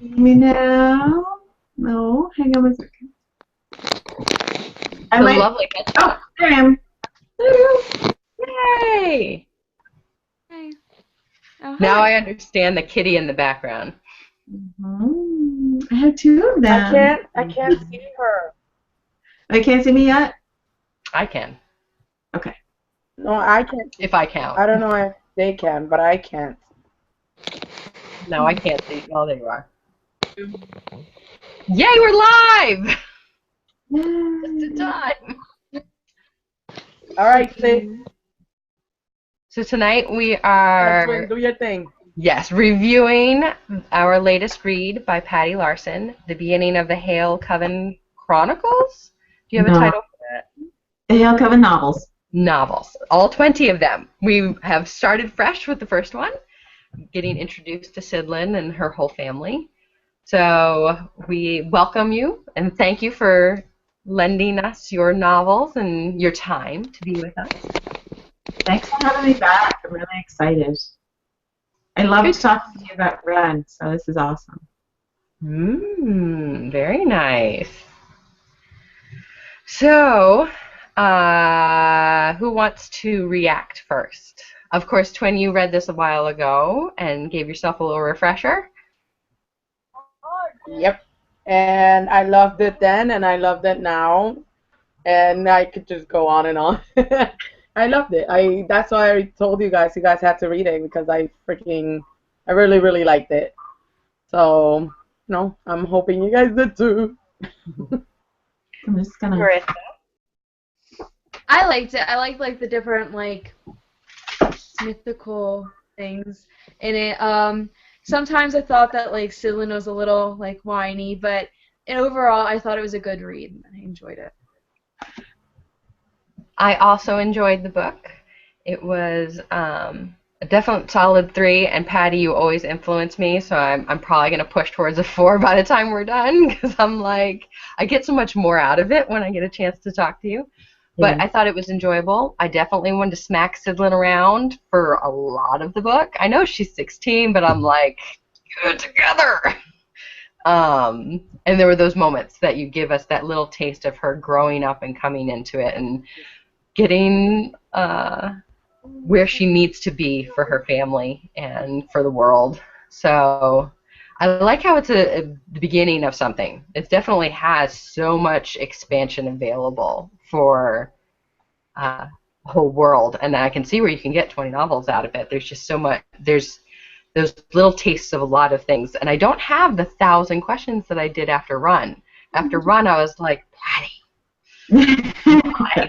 me now. No, hang on a second. I The might. lovely Oh, headshot. there I am. Yay! Hey. Oh, Now hi. I understand the kitty in the background. I have two of I them. can't. I can't see her. Oh, you can't see me yet? I can, Okay. No, I can't. if I count. I don't know if they can, but I can't. No, I can't see. Oh, there you are. Yay, we're live! Just in Yay. time. All right, Sid. So tonight we Twin, are, do your thing. yes, reviewing our latest read by Patti Larsen, The Beginning of the Hale Coven Chronicles. Do you have a No. title for that? The Hale Coven novels. Novels. All 20 of them. We have started fresh with the first one, getting introduced to Sidlin and her whole family. So we welcome you and thank you for lending us your novels and your time to be with us. Thanks for having me back. I'm really excited. I loved talking to you about Ren, so this is awesome. Very nice. So, who wants to react first? Of course, Twin, you read this a while ago and gave yourself a little refresher. Yep. And I loved it then, and I loved it now, and I could just go on and on. I loved it. That's why I told you guys had to read it because I really really liked it. So, I'm hoping you guys did too. I'm just gonna. Marissa. I liked it. I liked like the different like mythical things in it. Sometimes I thought that like Sidlin was a little like whiny, but overall I thought it was a good read. I enjoyed it. I also enjoyed the book. It was a definite solid 3, and Patti, you always influence me, so I'm probably going to push towards a 4 by the time we're done, because I'm like, I get so much more out of it when I get a chance to talk to you. But I thought it was enjoyable. I definitely wanted to smack Sidlin around for a lot of the book. I know she's 16, but I'm like, get it together. And there were those moments that you give us that little taste of her growing up and coming into it and getting where she needs to be for her family and for the world. So I like how it's the beginning of something. It definitely has so much expansion available for the whole world, and I can see where you can get 20 novels out of it. There's just so much. There's those little tastes of a lot of things, and I don't have the 1,000 questions that I did after Run. After Run, I was like, Patti, I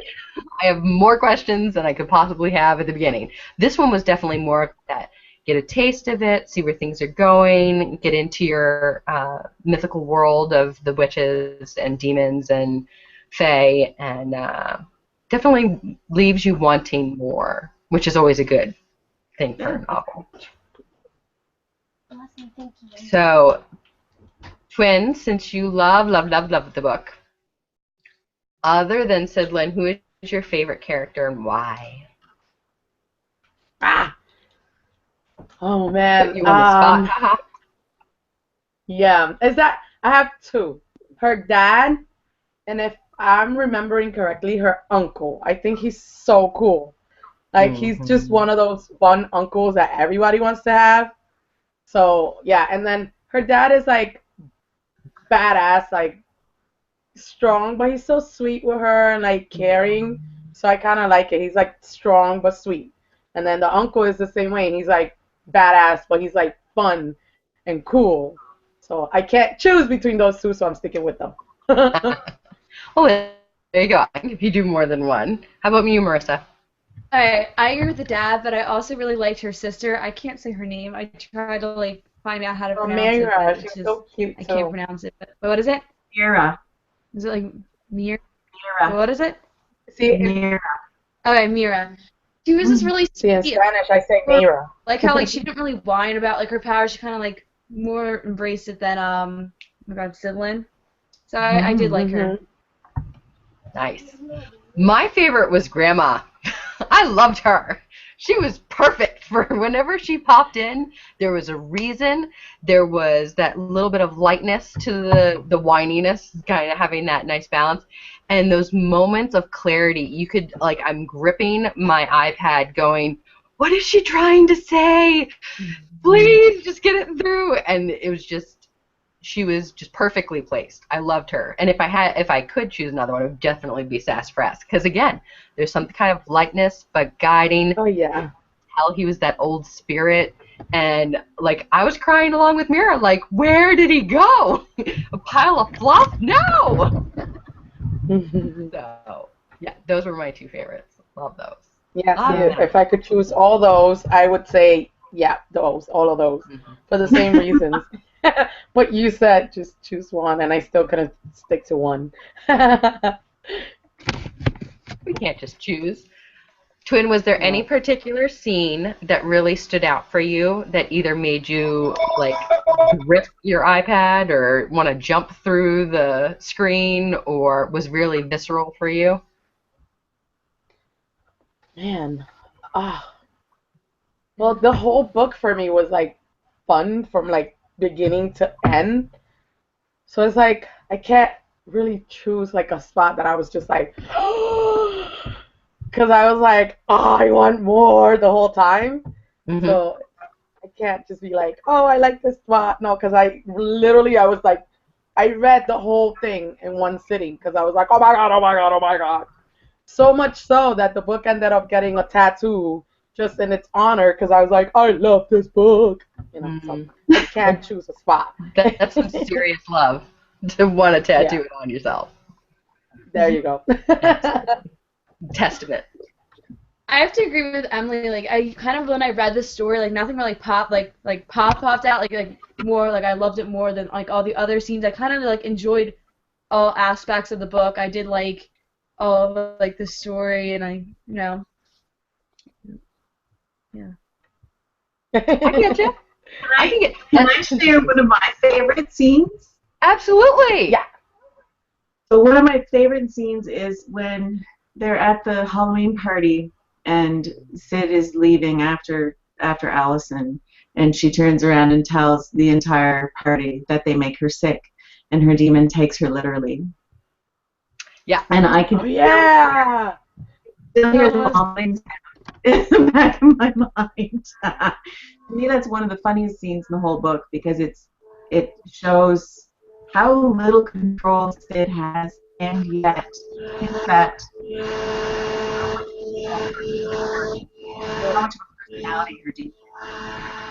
have more questions than I could possibly have at the beginning. This one was definitely more of that. Get a taste of it, see where things are going, get into your mythical world of the witches and demons and fae, and definitely leaves you wanting more, which is always a good thing for a novel. So, Twin, since you love the book, other than Sidlin, who is your favorite character and why? Oh man. Put you on the spot. Haha. Yeah. Is that I have 2. Her dad, and if I'm remembering correctly, her uncle. I think he's so cool. Like he's just one of those fun uncles that everybody wants to have. So yeah, and then her dad is like badass, like strong, but he's so sweet with her and like caring. So I kind of like it. He's like strong but sweet. And then the uncle is the same way. And he's like badass, but he's like fun and cool. So I can't choose between those 2, so I'm sticking with them. Well, there you go. If you do more than one. How about you, Marissa? I agree with the dad, but I also really liked her sister. I can't say her name. I tried to like find out how to pronounce it, Mira, but she's it's just so cute I too. can't pronounce it. But what is it? Mira. Is it like Mir? Mira. What is it? See, Mira. Okay, Mira. She was just really see in sweet. Spanish I say Mira. Like how like she didn't really whine about like her powers. She kind of like more embraced it than oh my God, Sidlin. So I did like her. Nice. My favorite was Grandma. I loved her. She was perfect for whenever she popped in. There was a reason. There was that little bit of lightness to the whininess, kind of having that nice balance. And those moments of clarity, you could, like, I'm gripping my iPad going, what is she trying to say? Please just get it through. And it was just, she was just perfectly placed. I loved her. And if I could choose another one, it would definitely be Sassafras. Because again, there's some kind of lightness, but guiding. Oh yeah. Hell, he was that old spirit. And like I was crying along with Mira, like, where did he go? A pile of fluff? No. So yeah, those were my two favorites. Love those. Yeah, see, if I could choose all those, I would say, yeah, all of those, for the same reasons. But you said just choose one, and I still couldn't stick to one. We can't just choose. Twin, was there any particular scene that really stood out for you that either made you, like, rip your iPad or want to jump through the screen or was really visceral for you? Man, well, the whole book for me was like fun from like beginning to end. So it's like I can't really choose like a spot that I was just like, because I was like, oh, I want more the whole time. Mm-hmm. So I can't just be like, oh, I like this spot. No, because I was like, I read the whole thing in one sitting because I was like, oh my God, oh my God, oh my God. So much so that the book ended up getting a tattoo just in its honor because I was like, I love this book. You know, so I can't choose a spot. That's some serious love to want to tattoo it on yourself. There you go. Testament. I have to agree with Emily. Like, I kind of, when I read this story, like nothing really popped popped out. Like more, like I loved it more than like all the other scenes. I kind of like enjoyed all aspects of the book. I did like all of like the story, and I yeah. I get you. Can I share one of my favorite scenes? Absolutely. Yeah. So one of my favorite scenes is when they're at the Halloween party and Sid is leaving after Allison, and she turns around and tells the entire party that they make her sick, and her demon takes her literally. Yeah. And I can still hear the mumbling in the back of my mind. To me, that's one of the funniest scenes in the whole book because it shows how little control Sid has, and yet that how much of a personality her demon.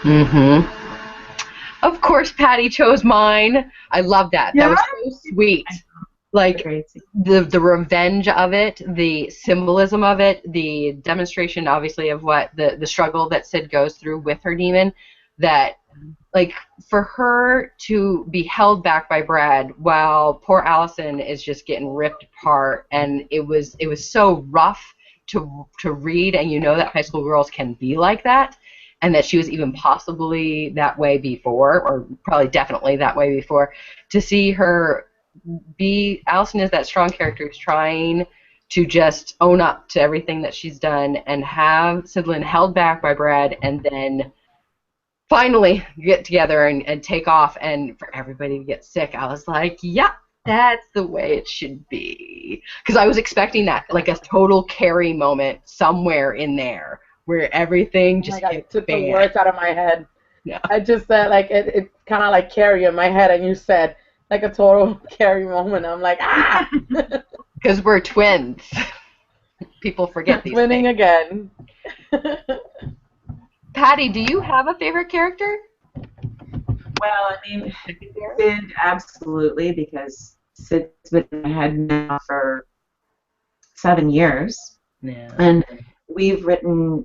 Mm-hmm. Of course, Patti chose mine. I love that. Yeah? That was so sweet. Like the revenge of it, the symbolism of it, the demonstration, obviously, of what the struggle that Sid goes through with her demon. That, like, for her to be held back by Brad while poor Allison is just getting ripped apart, and it was so rough to read, and you know that high school girls can be like that, and that she was even possibly that way before, or probably definitely that way before, to see her be, Allison is that strong character who's trying to just own up to everything that she's done, and have Sidlin held back by Brad, and then finally get together and take off, and for everybody to get sick. I was like, yep, that's the way it should be. Because I was expecting that, like a total Carrie moment somewhere in there, where everything just it took the words out of my head. Yeah. I just said, like, it kind of like Carrie in my head, and you said, like a total Carrie moment. I'm like, ah! Because we're twins. People forget these Twinning things. again. Patti, do you have a favorite character? Well, I mean, Sid, absolutely, because Sid's been in my head now for 7 years. Yeah. And we've written,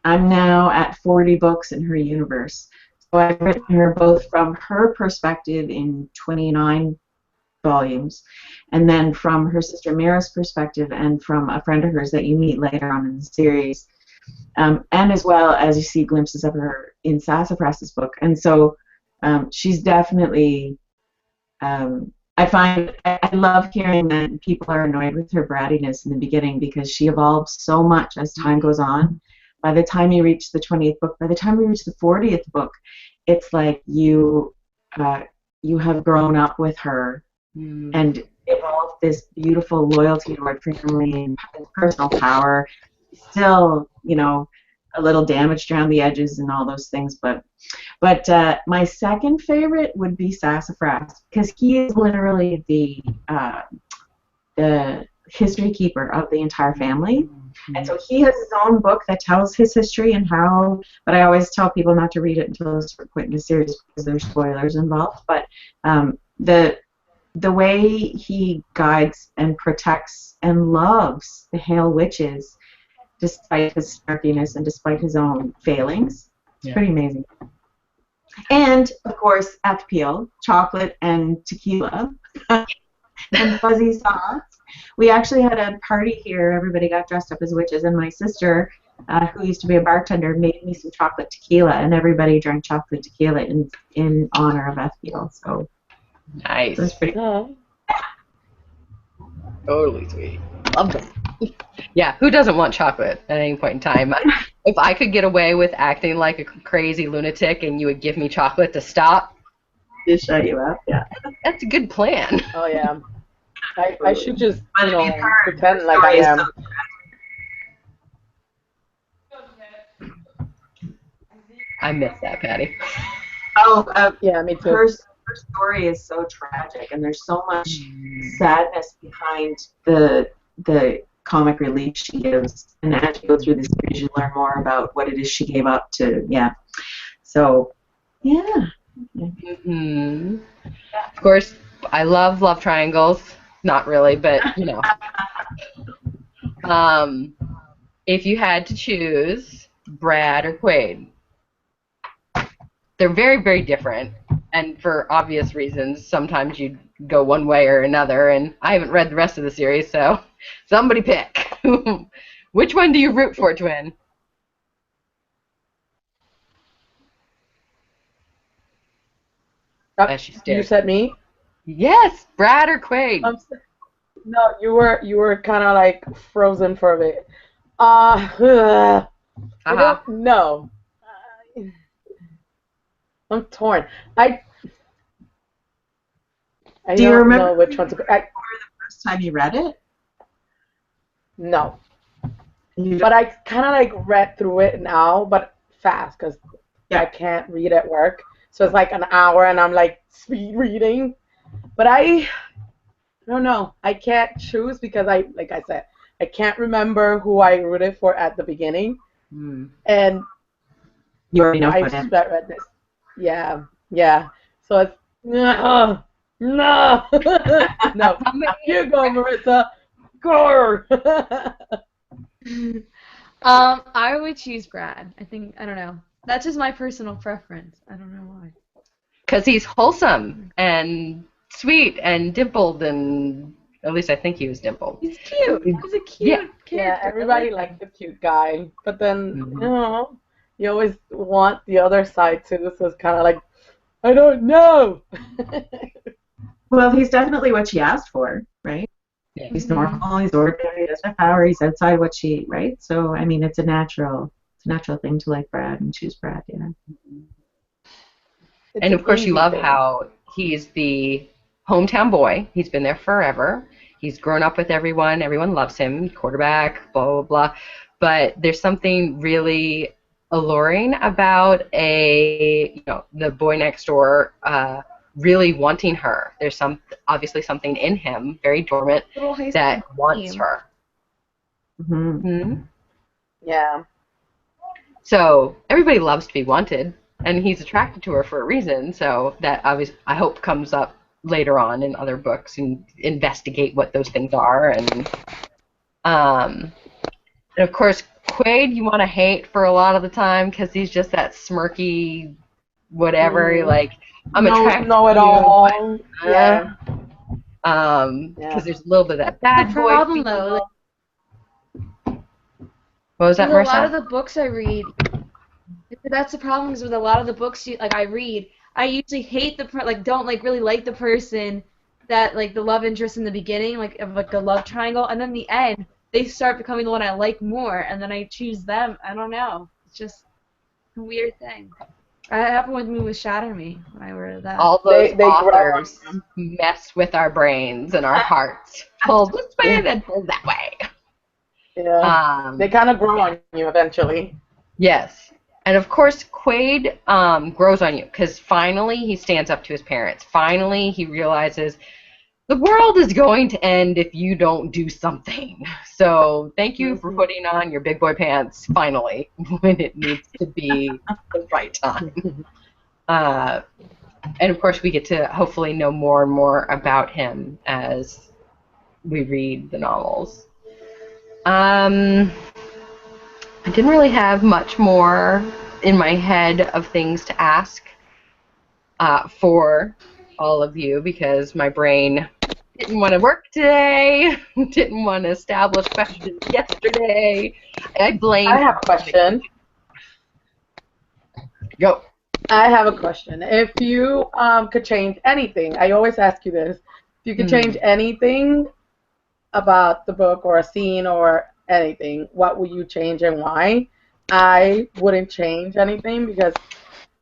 I'm now at 40 books in her universe. So I've written her both from her perspective in 29 volumes, and then from her sister Mira's perspective, and from a friend of hers that you meet later on in the series. And as well as you see glimpses of her in Sassafras's book. And so she's definitely, I I love hearing that people are annoyed with her brattiness in the beginning because she evolves so much as time goes on. By the time you reach the 20th book, by the time we reach the 40th book, it's like you have grown up with her and evolved this beautiful loyalty toward family and personal power. Still, a little damaged around the edges and all those things, but my second favorite would be Sassafras because he is literally the history keeper of the entire family. And so he has his own book that tells his history and how, but I always tell people not to read it until a certain point in the series because there's spoilers involved. But the way he guides and protects and loves the Hale witches, despite his snarkiness and despite his own failings, it's pretty amazing. And, of course, FPL, chocolate and tequila, and fuzzy sauce. We actually had a party here. Everybody got dressed up as witches, and my sister, who used to be a bartender, made me some chocolate tequila, and everybody drank chocolate tequila in honor of FPL. So nice. It was pretty cool. Totally sweet. Love them. Yeah, who doesn't want chocolate at any point in time? If I could get away with acting like a crazy lunatic and you would give me chocolate to stop, To shut you up, yeah. that's a good plan. Oh yeah. I should just pretend her like I story is am. I miss that, Patti. Oh, Yeah, me too. her story is so tragic, and there's so much sadness behind the comic relief she gives. And as you go through the series, you learn more about what it is she gave up to. Yeah. So, yeah. Mm-hmm. Of course, I love love triangles. Not really, but if you had to choose Brad or Quaid, they're very, very different, and for obvious reasons. Sometimes you go one way or another, and I haven't read the rest of the series, so somebody pick. Which one do you root for, Twin? You said me? Yes, Brad or Quaid. No, you were kind of like frozen for a bit. I don't know. I'm torn. I Do you don't remember know which one to pick. the first time you read it? No. But I kind of like read through it now, but fast because I can't read at work. So it's like an hour and I'm like speed reading. But I don't know. I can't choose because like I said, I can't remember who I rooted for at the beginning. And you already know I read this. Yeah. So it's no. No. You go, Marissa. Go. I would choose Brad. I don't know. That's just my personal preference. I don't know why. Because he's wholesome and sweet and dimpled, and at least I think he was dimpled. He's cute. He's a cute character. Yeah, everybody likes the cute guy, but then you always want the other side too. So it's kind of like, I don't know. Well, he's definitely what she asked for, right? Yeah. He's normal, he's ordinary, he doesn't have power, he's outside what she, right? So, I mean, it's a natural thing to like Brad and choose Brad, yeah. And of course, you love how he's the hometown boy. He's been there forever. He's grown up with everyone. Everyone loves him. Quarterback, blah, blah, blah. But there's something really alluring about the boy next door really wanting her. There's obviously something in him, very dormant, that wants her. Yeah. So everybody loves to be wanted, and he's attracted to her for a reason. So that obviously, I hope, comes up later on in other books and investigate what those things are. And of course, Quaid you want to hate for a lot of the time because he's just that smirky whatever. Like, I'm attracted know it to all. you, because there's a little bit of that bad boy problem though. What was that, With Marissa? a lot of the books I read, that's the problem. Is with a lot of the books I read, I usually hate don't really like the person, that like the love interest in the beginning, like of like a love triangle, and then the end, they start becoming the one I like more, and then I choose them. I don't know. It's just a weird thing. That happened with me with Shatter Me when I read that. All those They grow on authors mess with our brains and our hearts. Pulled this way and then pulled that way. Yeah. They kind of grow on you eventually. Yes. And of course, Quaid grows on you because finally he stands up to his parents. Finally, he realizes the world is going to end if you don't do something. So thank you for putting on your big boy pants finally when it needs to be the right time. And of course, we get to hopefully know more and more about him as we read the novels. I didn't really have much more in my head of things to ask for all of you because my brain didn't want to work today, didn't want to establish questions yesterday. I blame. I have a question. Go. I have a question. If you could change anything, I always ask you this. If you could change anything about the book or a scene or anything, what would you change and why? I wouldn't change anything because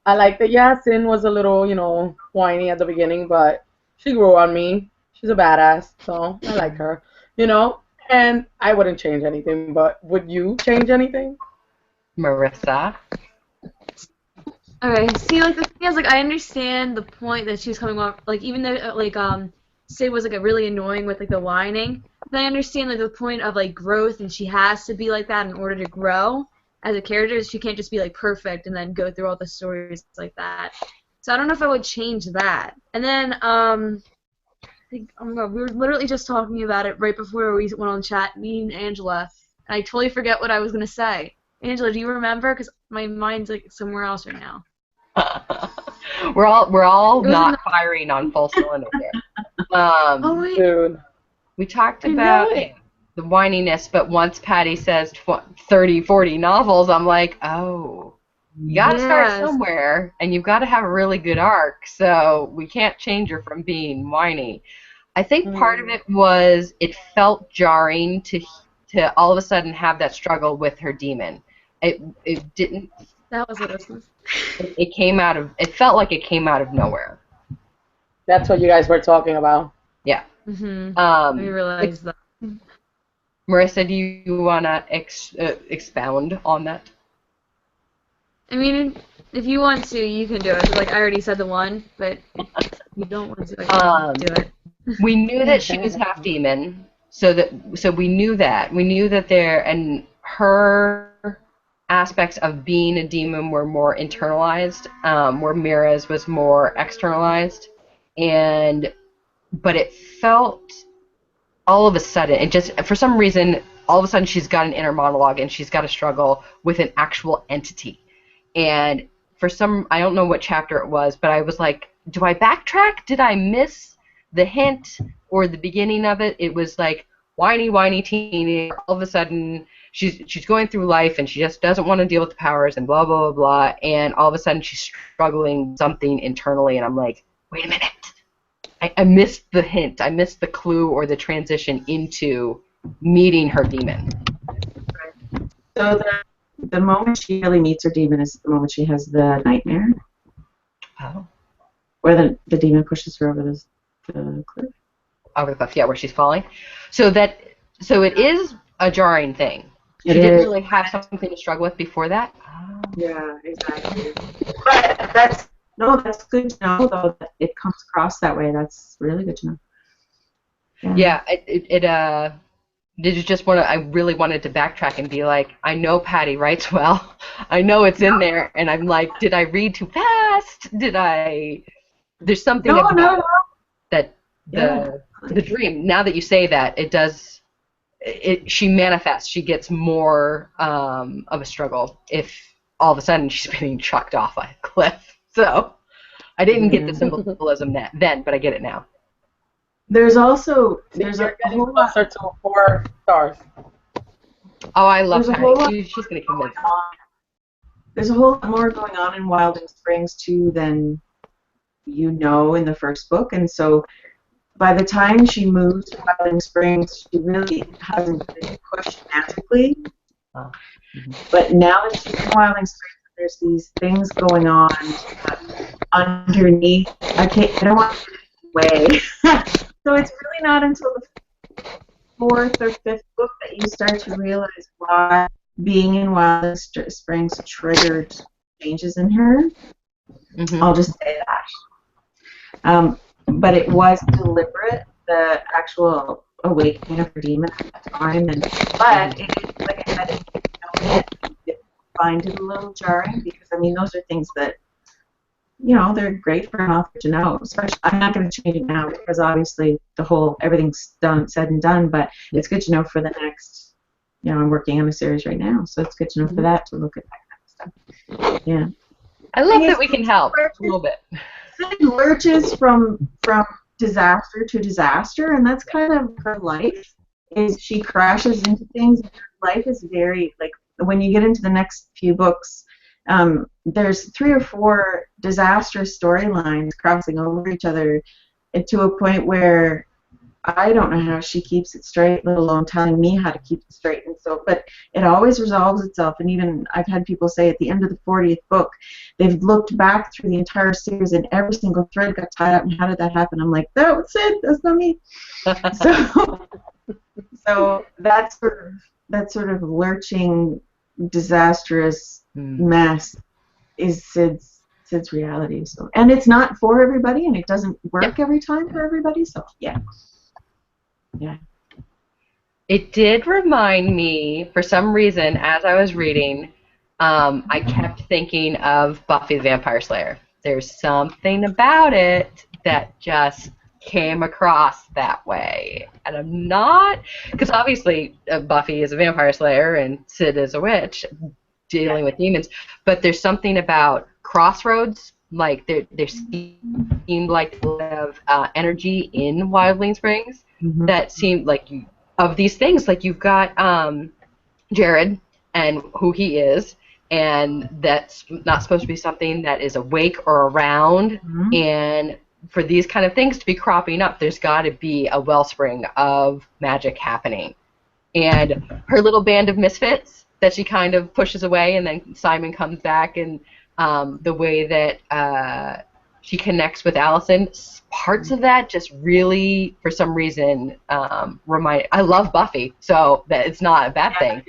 I like that, yeah, Sin was a little, whiny at the beginning, but she grew on me. She's a badass, so I like her, and I wouldn't change anything, but would you change anything? Marissa. Alright, see, like, the thing is, like, I understand the point that she's coming off, like, even though, like, Sid was, like, really annoying with, like, the whining, but I understand, like, the point of, like, growth, and she has to be like that in order to grow as a character. She can't just be, like, perfect and then go through all the stories like that. So I don't know if I would change that. And then, I think, oh my god, we were literally just talking about it right before we went on chat, me and Angela, and I totally forget what I was going to say. Angela, do you remember? Because my mind's, like, somewhere else right now. we're all not firing on full cylinder here. Oh wait. Dude. We talked about the whininess, but once Patti says 30, 40 novels, I'm like, oh, you got to start somewhere, and you've got to have a really good arc, so we can't change her from being whiny. I think part of it was it felt jarring to all of a sudden have that struggle with her demon. It didn't. That was what it was. It came out of. It felt like it came out of nowhere. That's what you guys were talking about. Yeah. We realized that. Marissa, do you wanna expound on that? I mean, if you want to, you can do it. Like I already said the one, but if you don't want to, I can do it. We knew that she was half demon, so we knew that there and her aspects of being a demon were more internalized, where Mira's was more externalized, but it felt all of a sudden, it just for some reason, all of a sudden she's got an inner monologue and she's got to struggle with an actual entity, and for some, I don't know what chapter it was, but I was like, do I backtrack? Did I miss the hint or the beginning of it? It was like whiny teenager. All of a sudden, she's going through life and she just doesn't want to deal with the powers and blah blah blah blah. And all of a sudden, she's struggling with something internally, and I'm like, wait a minute, I missed the hint. I missed the clue or the transition into meeting her demon. So the moment she really meets her demon is the moment she has the nightmare. Oh. Where the demon pushes her over the cliff. Over the cliff, yeah, where she's falling. So it is a jarring thing. She It didn't is. really have something to struggle with before that. Oh. Yeah, exactly. But that's good to know though that it comes across that way. That's really good to know. Yeah, did you just want to? I really wanted to backtrack and be like, I know Patti writes well. I know it's in there, and I'm like, did I read too fast? There's something about that the dream. Now that you say that, it does. She manifests. She gets more of a struggle if all of a sudden she's being chucked off a cliff. So I didn't get the symbolism then, but I get it now. There's a whole lot. Closer to 4 stars. Oh, I love There's a whole Patti. She's gonna convince me. There's a whole lot more going on in Wilding Springs too than in the first book, and so by the time she moves to Wilding Springs, she really hasn't been pushed magically. Oh. But now that she's in Wilding Springs, there's these things going on underneath. I don't want to get away. So it's really not until the fourth or fifth book that you start to realize why being in Wilding Springs triggered changes in her. Mm-hmm. I'll just say that. But it was deliberate, the actual awakening of her demon at the time. But it is, like I said, it find it a little jarring because, I mean, those are things that, you know, they're great for an author to know. Especially, I'm not going to change it now because obviously everything's said and done, but it's good to know for the next, you know, I'm working on a series right now, so it's good to know for that, to look at that kind of stuff. Yeah. I love that we can help a little bit. It lurches from disaster to disaster, and that's kind of her life. Is she crashes into things. Her life is very, like, when you get into the next few books, there's 3 or 4 disastrous storylines crossing over each other to a point where I don't know how she keeps it straight, let alone telling me how to keep it straight. And so, but it always resolves itself. And even I've had people say at the end of the 40th book, they've looked back through the entire series and every single thread got tied up. And how did that happen? I'm like, that was it. That's not me. So that sort of lurching, disastrous mess is Sid's reality. So, and it's not for everybody, and it doesn't work every time for everybody. So, yeah. Yeah. It did remind me, for some reason, as I was reading, I kept thinking of Buffy the Vampire Slayer. There's something about it that just came across that way. And I'm not, because obviously Buffy is a vampire slayer and Sid is a witch dealing with demons, but there's something about crossroads, like there seemed like a lot of energy in Wildling Springs that seemed like of these things, like you've got Jared and who he is, and that's not supposed to be something that is awake or around, and for these kind of things to be cropping up, there's got to be a wellspring of magic happening. And her little band of misfits that she kind of pushes away, and then Simon comes back, and the way that she connects with Allison, parts of that just really, for some reason, remind. I love Buffy, so that it's not a bad thing.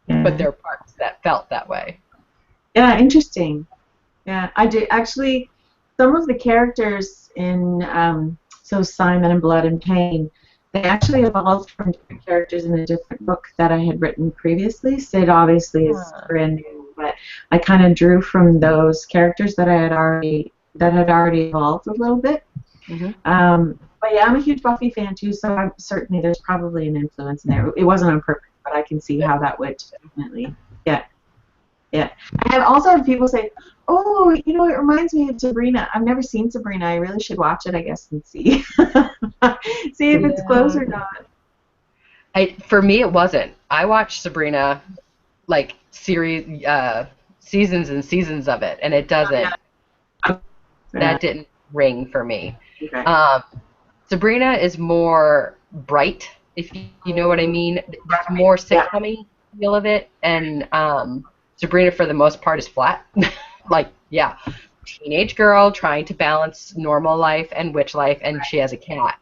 Yeah. But there are parts that felt that way. Yeah, interesting. Yeah, I did actually. Some of the characters in so Simon and Blood and Pain, they actually evolved from different characters in a different book that I had written previously. Sid obviously is brand new, but I kind of drew from those characters that had already evolved a little bit. But yeah, I'm a huge Buffy fan too, so certainly there's probably an influence in there. It wasn't on purpose, but I can see how that would definitely. Yeah. I have also had people say, oh, you know, it reminds me of Sabrina. I've never seen Sabrina. I really should watch it, I guess, and see. See if it's close or not. For me, it wasn't. I watched Sabrina, like, seasons and seasons of it, and it doesn't. That didn't ring for me. Okay. Sabrina is more bright, if you know what I mean. There's more sitcom-y feel of it, and Sabrina, for the most part, is flat. Like, yeah, teenage girl trying to balance normal life and witch life, and she has a cat.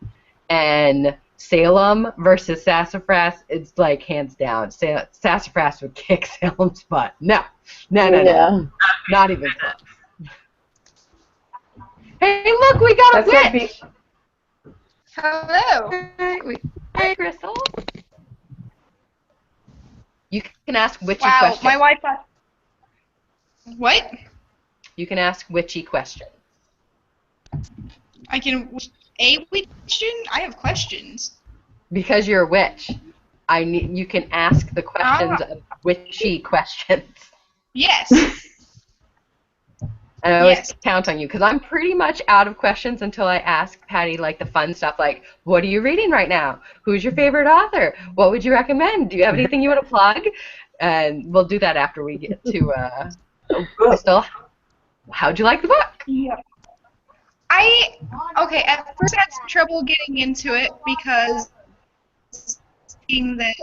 And Salem versus Sassafras, it's like hands down. Sassafras would kick Salem's butt. No. Not even close. Hey, look, we got a witch! Hello. Hi, Crystal. You can ask witchy Wow, questions. my Wi-Fi. What? You can ask witchy questions. I can a question? I have questions. Because you're a witch, you can ask the questions of witchy questions. Yes. And I always count on you, because I'm pretty much out of questions until I ask Patti, like, the fun stuff, like, what are you reading right now? Who's your favorite author? What would you recommend? Do you have anything you want to plug? And we'll do that after we get to Crystal. How'd you like the book? Yeah. I Okay, at first I had some trouble getting into it because seeing that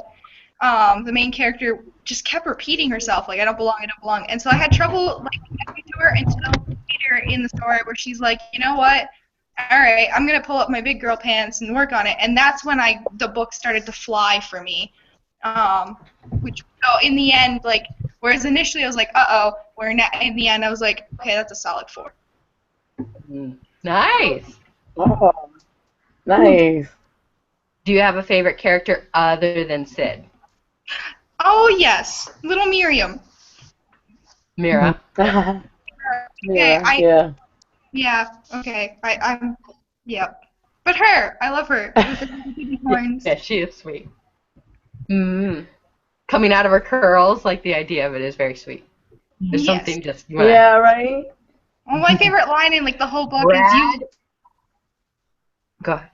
the main character just kept repeating herself, like, I don't belong, I don't belong. And so I had trouble, like, connecting to her until later in the story where she's like, you know what? All right, I'm going to pull up my big girl pants and work on it. And that's when the book started to fly for me. So in the end, like, whereas initially I was like, uh-oh, where in the end I was like, okay, that's a solid 4. Nice. Oh, nice. Do you have a favorite character other than Sid? Oh, yes, little Miriam. Mira? Okay, Yeah. yeah, okay, yeah. But her, I love her. With the horns. Yeah, she is sweet. Mm. Coming out of her curls, like the idea of it is very sweet. There's Yes. something just you wanna, Yeah, right? Well, my favorite line in like the whole book is Brad. Go ahead.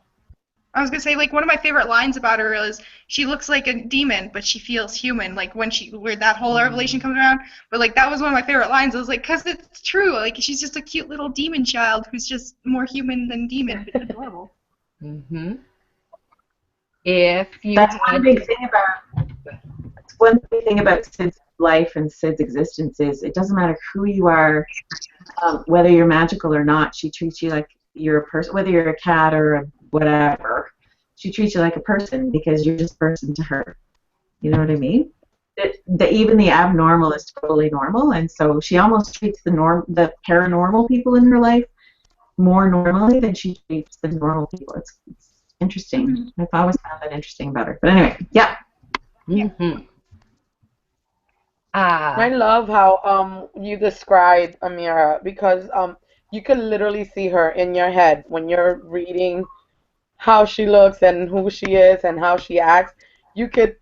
I was gonna say, like, one of my favorite lines about her is she looks like a demon, but she feels human. Like where that whole revelation comes around. But like that was one of my favorite lines. I was like, 'cause it's true. Like she's just a cute little demon child who's just more human than demon. But adorable. Mm-hmm. If you That's had one big thing about Sid's life and Sid's existence is it doesn't matter who you are, whether you're magical or not. She treats you like you're a person, whether you're a cat or a whatever. She treats you like a person because you're just a person to her. You know what I mean? Even the abnormal is totally normal, and so she almost treats the paranormal people in her life more normally than she treats the normal people. It's interesting. I've always found that interesting about her. But anyway, yeah. Mm-hmm. I love how you described Amira because you could literally see her in your head when you're reading how she looks and who she is and how she acts. You could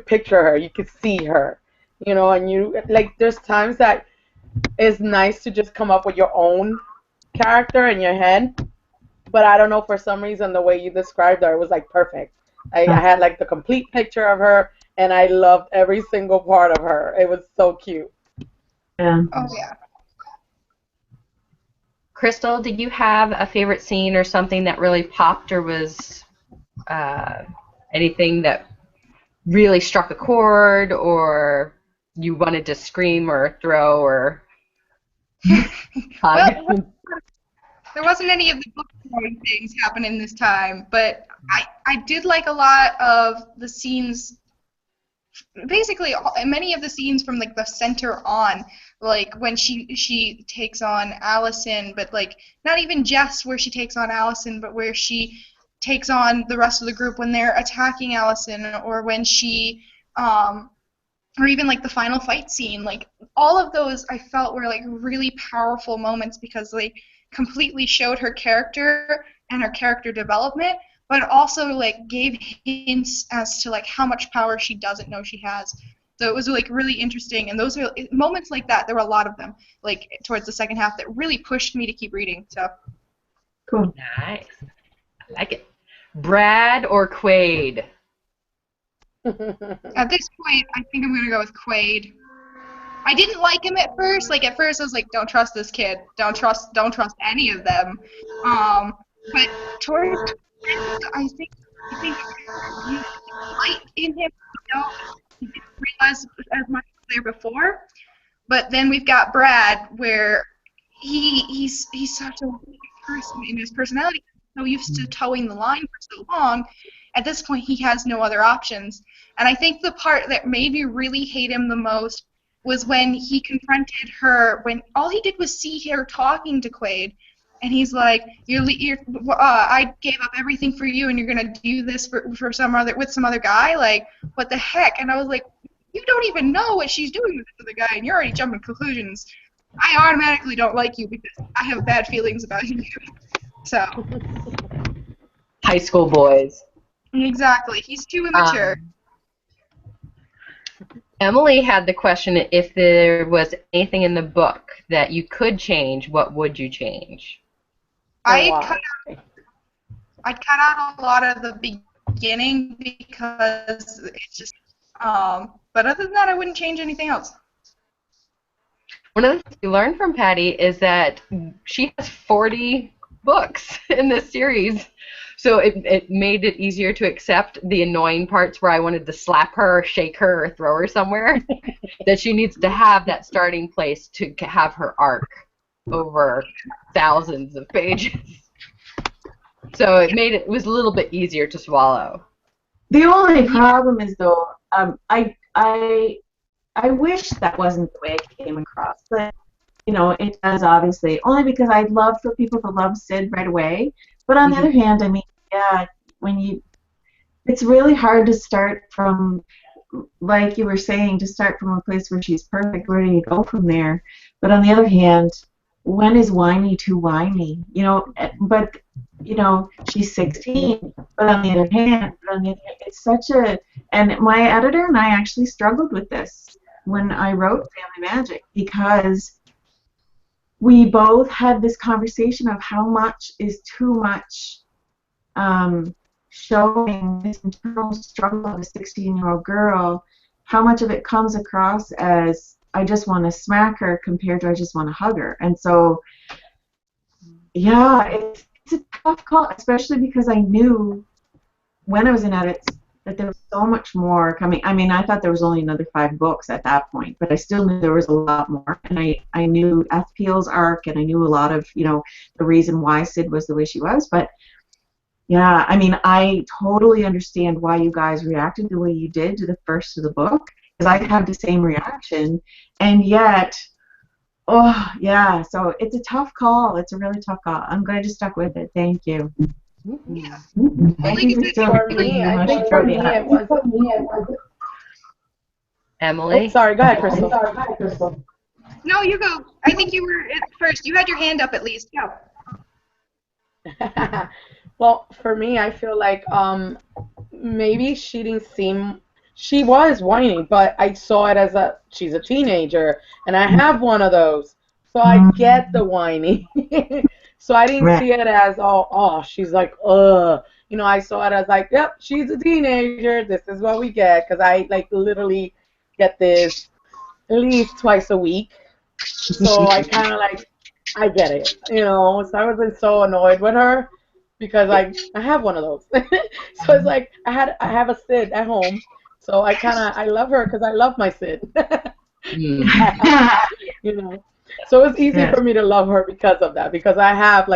picture her, you could see her, and you like there's times that it's nice to just come up with your own character in your head, but I don't know, for some reason the way you described her, it was like perfect. I had like the complete picture of her, and I loved every single part of her. It was so cute. Yeah. Oh yeah. Crystal, did you have a favorite scene or something that really popped, or was anything that really struck a chord, or you wanted to scream or throw or hug? Well, there wasn't any of the book story things happening this time, but I did like a lot of the scenes. Basically, many of the scenes from like the center on, like when she takes on Allison, but like not even just where she takes on Allison, but where she takes on the rest of the group when they're attacking Allison, or when she or even like the final fight scene. Like all of those I felt were like really powerful moments because they completely showed her character and her character development, but also like gave hints as to like how much power she doesn't know she has. So it was like really interesting, and those are moments like that. There were a lot of them, like towards the second half, that really pushed me to keep reading. So Cool. Nice. I like it. Brad or Quaid? at this point, I think I'm gonna go with Quaid. I didn't like him at first. Like at first, I was like, "Don't trust this kid. Don't trust any of them." But towards the end, I think you light in him. You didn't realize as much as there before. But then we've got Brad, where he's such a weak person in his personality. So used to towing the line for so long. At this point, he has no other options. And I think the part that made me really hate him the most was when he confronted her, when all he did was see her talking to Quaid, and he's like, I gave up everything for you, and you're gonna do this for some other with some other guy, like what the heck? And I was like, you don't even know what she's doing with this other guy, and you're already jumping conclusions. I automatically don't like you because I have bad feelings about you. So High school boys. exactly, he's too immature. Emily had the question, if there was anything in the book that you could change, what would you change? I'd cut out a lot of the beginning because it's just. But other than that, I wouldn't change anything else. One of the things we learned from Patti is that she has 40 books in this series. So it made it easier to accept the annoying parts where I wanted to slap her or shake her or throw her somewhere. That she needs to have that starting place to have her arc over thousands of pages. So it was a little bit easier to swallow. The only problem is though, I wish that wasn't the way it came across, but it does obviously. Only because I'd love for people to love Sid right away. But on the other hand, I mean, yeah, it's really hard to start from, like you were saying, to start from a place where she's perfect. Where do you go from there? But on the other hand, when is whiny too whiny? But she's 16. But on the other hand, it's such a. And my editor and I actually struggled with this when I wrote Family Magic, because we both had this conversation of how much is too much, showing this internal struggle of a 16-year-old girl. How much of it comes across as I just want to smack her compared to I just want to hug her. And so, yeah, it's a tough call, especially because I knew when I was in edits that there was so much more coming. I mean, I thought there was only another 5 books at that point, but I still knew there was a lot more. And I knew Ethpiel's arc, and I knew a lot of, the reason why Sid was the way she was. But, yeah, I mean, I totally understand why you guys reacted the way you did to the first of the book, because I had the same reaction. And yet, oh, yeah, so it's a tough call. It's a really tough call. I'm glad you stuck with it. Thank you. Yeah. Thank you for still For me, I think for me it was. Emily? Oh, sorry, go ahead, Crystal. No, you go. I think you were at first. You had your hand up at least. Go. Well, for me, I feel like maybe she was whiny, but I saw it as she's a teenager, and I have one of those, so I get the whiny. So I didn't see it as, oh, she's like, ugh. I saw it as like, yep, she's a teenager. This is what we get, because I literally get this at least twice a week. So I kind of I get it, So I wasn't so annoyed with her because I have one of those. So it's like I have a Sid at home, so I love her because I love my Sid. So it's easy for me to love her because of that, because I have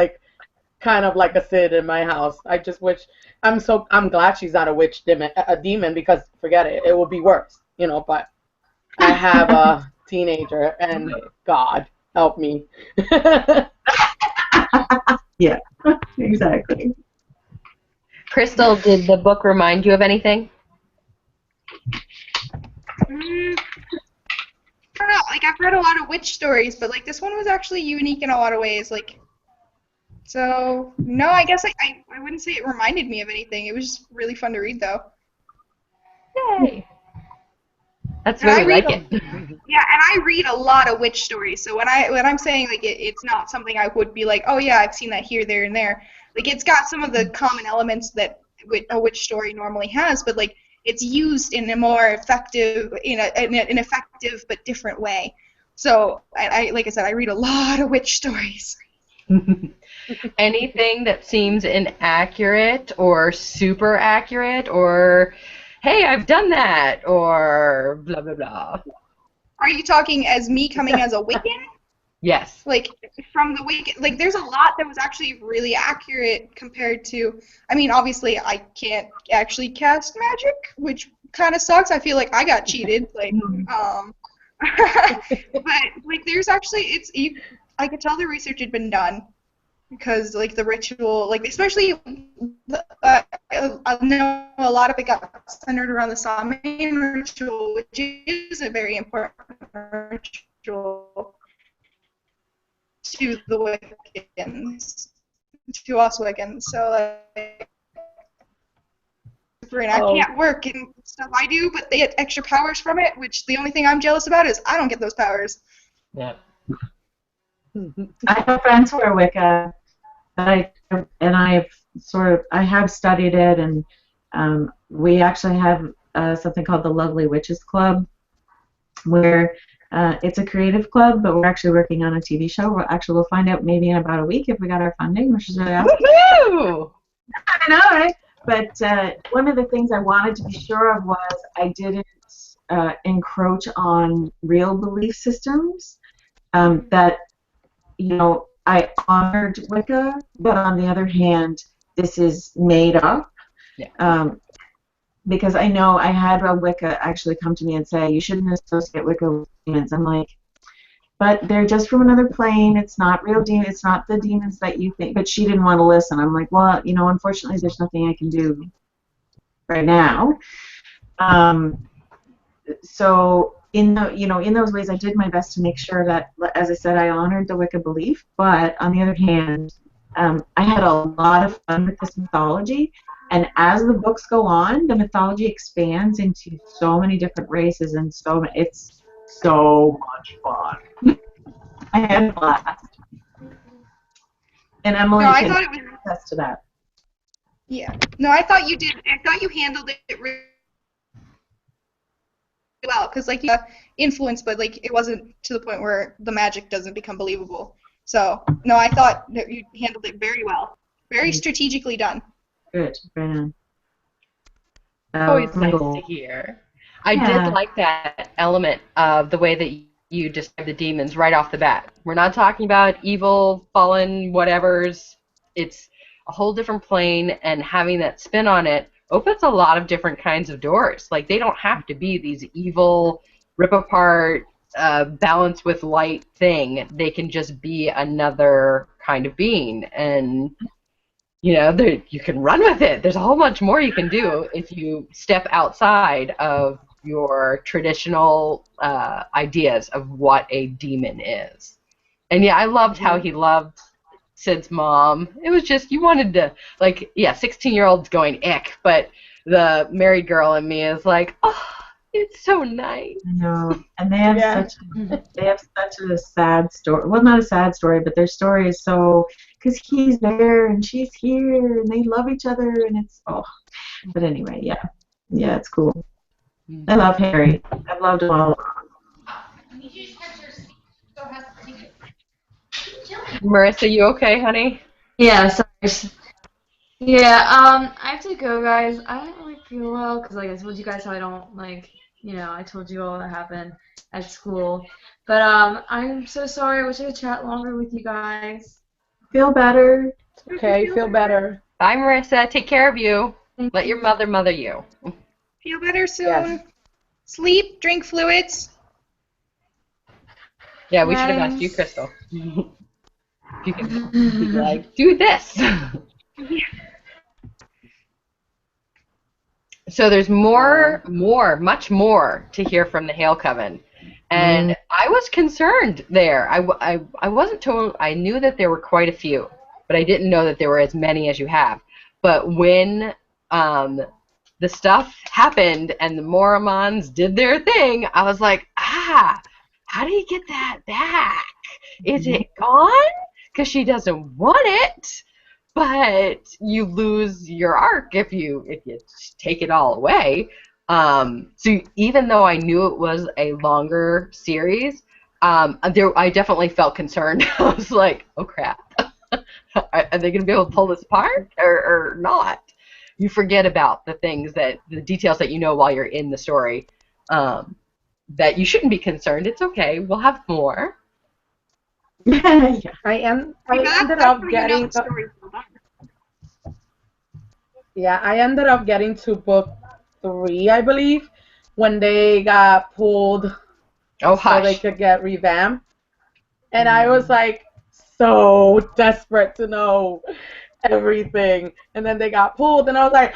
kind of like a Sid in my house. I just wish I'm glad she's not a demon, because forget it, it would be worse, but I have a teenager, and God help me. Yeah, exactly. Crystal, did the book remind you of anything? I don't know. I've read a lot of witch stories, but this one was actually unique in a lot of ways. So no, I guess I wouldn't say it reminded me of anything. It was just really fun to read, though. Yay! That's why we like it. Yeah, and I read a lot of witch stories. So when I'm saying it's not something I would be like, oh yeah, I've seen that here, there, and there. It's got some of the common elements that a witch story normally has, but it's used in a more effective, in an effective but different way. So I like I said, I read a lot of witch stories. Anything that seems inaccurate or super accurate, or hey, I've done that, or blah blah blah. Are you talking as me coming as a Wiccan? Yes. From the Wiccan, there's a lot that was actually really accurate compared to. I mean, obviously, I can't actually cast magic, which kind of sucks. I feel like I got cheated. But there's actually I could tell the research had been done, because the ritual, especially I know a lot of it got centered around the Samhain ritual, which is a very important ritual to the Wiccans, to us Wiccans. So I can't work and stuff I do, but they get extra powers from it, which the only thing I'm jealous about is I don't get those powers. Yeah. I have friends who are Wicca, I have studied it, and we actually have something called the Lovely Witches Club, where It's a creative club, but we're actually working on a TV show. We'll find out maybe in about a week if we got our funding, which is really awesome. Woohoo! I know, right? But one of the things I wanted to be sure of was I didn't encroach on real belief systems. That, I honored Wicca, but on the other hand, this is made up. Yeah. Because I know I had a Wicca actually come to me and say, you shouldn't associate Wicca with demons. I'm like, but they're just from another plane. It's not real demons. It's not the demons that you think. But she didn't want to listen. I'm like, well, unfortunately, there's nothing I can do right now. So in those ways, I did my best to make sure that, as I said, I honored the Wicca belief. But on the other hand, I had a lot of fun with this mythology. And as the books go on, the mythology expands into so many different races, and it's so much fun. I had a blast. And Emily No, I can thought it was. attest to that. Yeah. No, I thought you did. I thought you handled it really well, because like you influence, but like it wasn't to the point where the magic doesn't become believable. So no, I thought that you handled it very well, very strategically done. Good, right on. Always nice to hear. I did like that element of the way that you describe the demons right off the bat. We're not talking about evil, fallen, whatevers. It's a whole different plane, and having that spin on it opens a lot of different kinds of doors. Like, they don't have to be these evil, rip apart, balance with light thing. They can just be another kind of being, and you can run with it. There's a whole bunch more you can do if you step outside of your traditional ideas of what a demon is. And yeah, I loved how he loved Sid's mom. It was just, you wanted to, 16-year-olds going ick, but the married girl in me is like, oh, it's so nice. I know. And they have such a sad story. Well, not a sad story, but their story is so, because he's there and she's here and they love each other, and it's, but anyway, yeah, it's cool. I love Harry. I've loved him all along. Marissa, you okay, honey? Yeah, sorry. Yeah, I have to go, guys. I don't really feel well because, I told you guys how I don't, I told you all that happened at school. But, I'm so sorry. I wish I could chat longer with you guys. Feel better. Okay, feel better. Bye, Marissa. Take care of you. Let your mother you. Feel better soon. Yes. Sleep, drink fluids. Yeah, we should have asked you, Crystal. You can be do this. So there's much more to hear from the Hale Coven. And I was concerned there. I wasn't told. I knew that there were quite a few, but I didn't know that there were as many as you have. But when the stuff happened and the Mormons did their thing, I was like, how do you get that back? Is it gone? Because she doesn't want it, but you lose your arc if you take it all away. So even though I knew it was a longer series, I definitely felt concerned. I was like, oh crap, are they going to be able to pull this apart or not? You forget about the details that you know while you're in the story, that you shouldn't be concerned. It's okay. We'll have more. I ended up getting. I ended up getting to book 3, I believe, when they got pulled, so they could get revamped, and I was like so desperate to know everything, and then they got pulled, and I was like,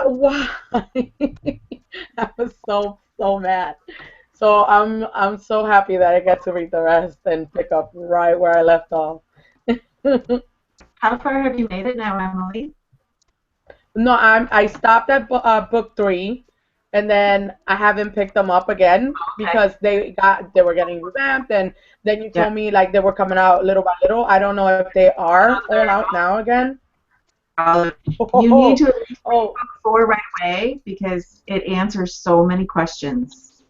why? I was so mad. So I'm so happy that I get to read the rest and pick up right where I left off. How far have you made it now, Emily? No, I stopped at book 3, and then I haven't picked them up again because they were getting revamped, and then you told me they were coming out little by little. I don't know if they are all out now again. You need to read book 4 right away because it answers so many questions.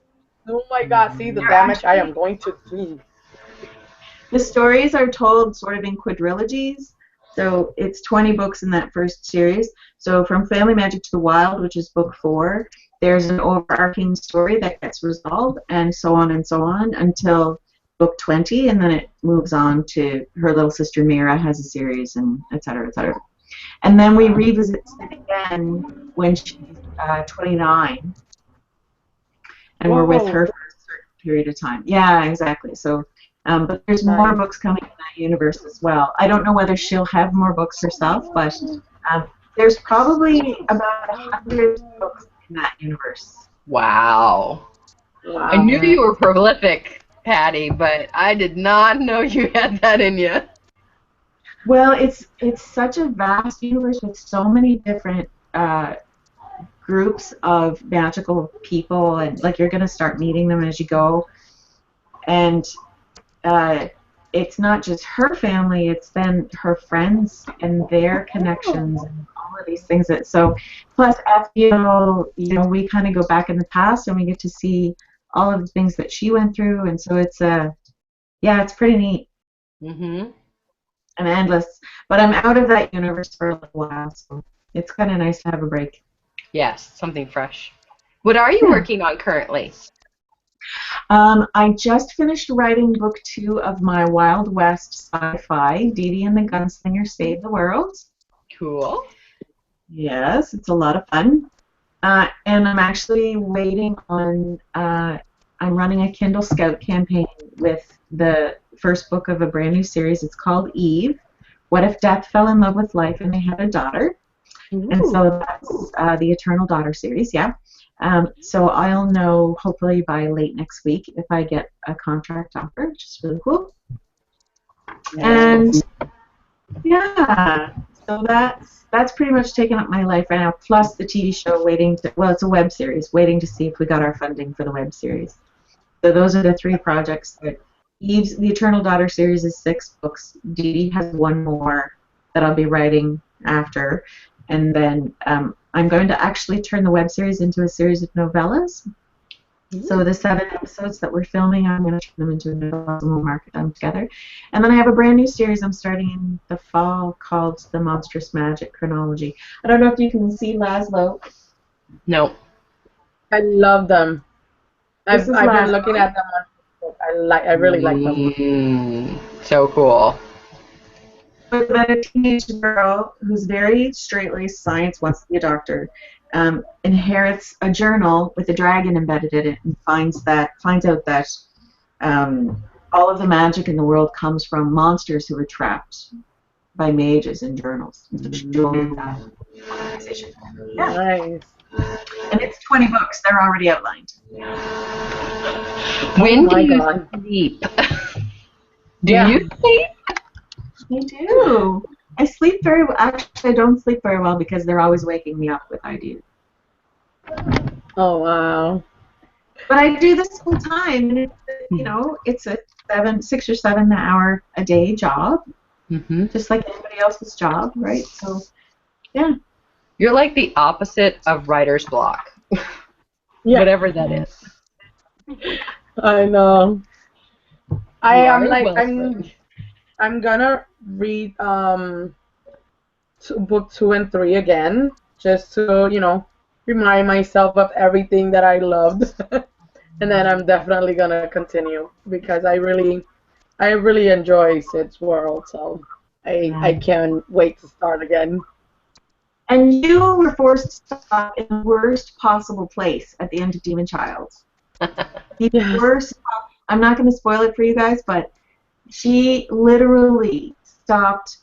Oh my God! See the damage I am going to do. The stories are told sort of in quadrilogies. So it's 20 books in that first series. So from Family Magic to the Wild, which is book 4, there's an overarching story that gets resolved, and so on until book 20, and then it moves on to her little sister Mira has a series, and et cetera, et cetera. And then we revisit it again when she's 29, and we're with her Whoa! for a certain period of time. Yeah, exactly. So, but there's more Nice. books coming in that universe as well. I don't know whether she'll have more books herself, but um, there's probably about 100 books in that universe. Wow. I Wow. knew you were prolific, Patty, but I did not know you had that in you. Well, it's such a vast universe with so many different groups of magical people, and like you're going to start meeting them as you go, and uh, it's not just her family, it's then her friends and their connections and all of these things. So plus we kind of go back in the past and we get to see all of the things that she went through, and so it's pretty neat Mm-hmm. and endless. But I'm out of that universe for a little while, so it's kind of nice to have a break. Yes, something fresh. What are you Yeah. working on currently? I just finished writing book 2 of my Wild West sci-fi, Dee Dee and the Gunslinger Save the World. Cool. Yes, it's a lot of fun. And I'm actually waiting on, I'm running a Kindle Scout campaign with the first book of a brand new series. It's called Eve, What If Death Fell in Love with Life and They Had a Daughter? And so that's the Eternal Daughter series, yeah. So I'll know hopefully by late next week if I get a contract offer, which is really cool. And yeah, so that's pretty much taken up my life right now. Plus the TV show it's a web series, waiting to see if we got our funding for the web series. So those are the 3 projects that the Eternal Daughter series is 6 books. Dee Dee has 1 more that I'll be writing after. And then I'm going to actually turn the web series into a series of novellas. So the 7 episodes that we're filming, I'm going to turn them into novellas and we'll market them together. And then I have a brand new series I'm starting in the fall called The Monstrous Magic Chronology. I don't know if you can see Laszlo. No. I love them. This is I've been Laszlo. looking at them on Facebook. I really like them. So cool. It's about a teenage girl who's very straight-laced science, wants to be a doctor, inherits a journal with a dragon embedded in it, and finds out that all of the magic in the world comes from monsters who were trapped by mages in journals. So she joined that organization. Yeah, Nice. and it's 20 books. They're already outlined. When my do you God. sleep? Do Yeah. you sleep? I do. I sleep very well. Actually, I don't sleep very well because they're always waking me up with ideas. Oh wow. But I do this full time, and it's a 6 or 7 hour a day job, just like anybody else's job, right? So, yeah. You're like the opposite of writer's block. Yeah. Whatever that is. I know. I You am are like well-spoken. I'm gonna read book 2 and 3 again, just to remind myself of everything that I loved, and then I'm definitely gonna continue because I really enjoy Sid's world, so I can't wait to start again. And you were forced to stop in the worst possible place at the end of Demon Child. The Yes. worst. I'm not going to spoil it for you guys, but she literally stopped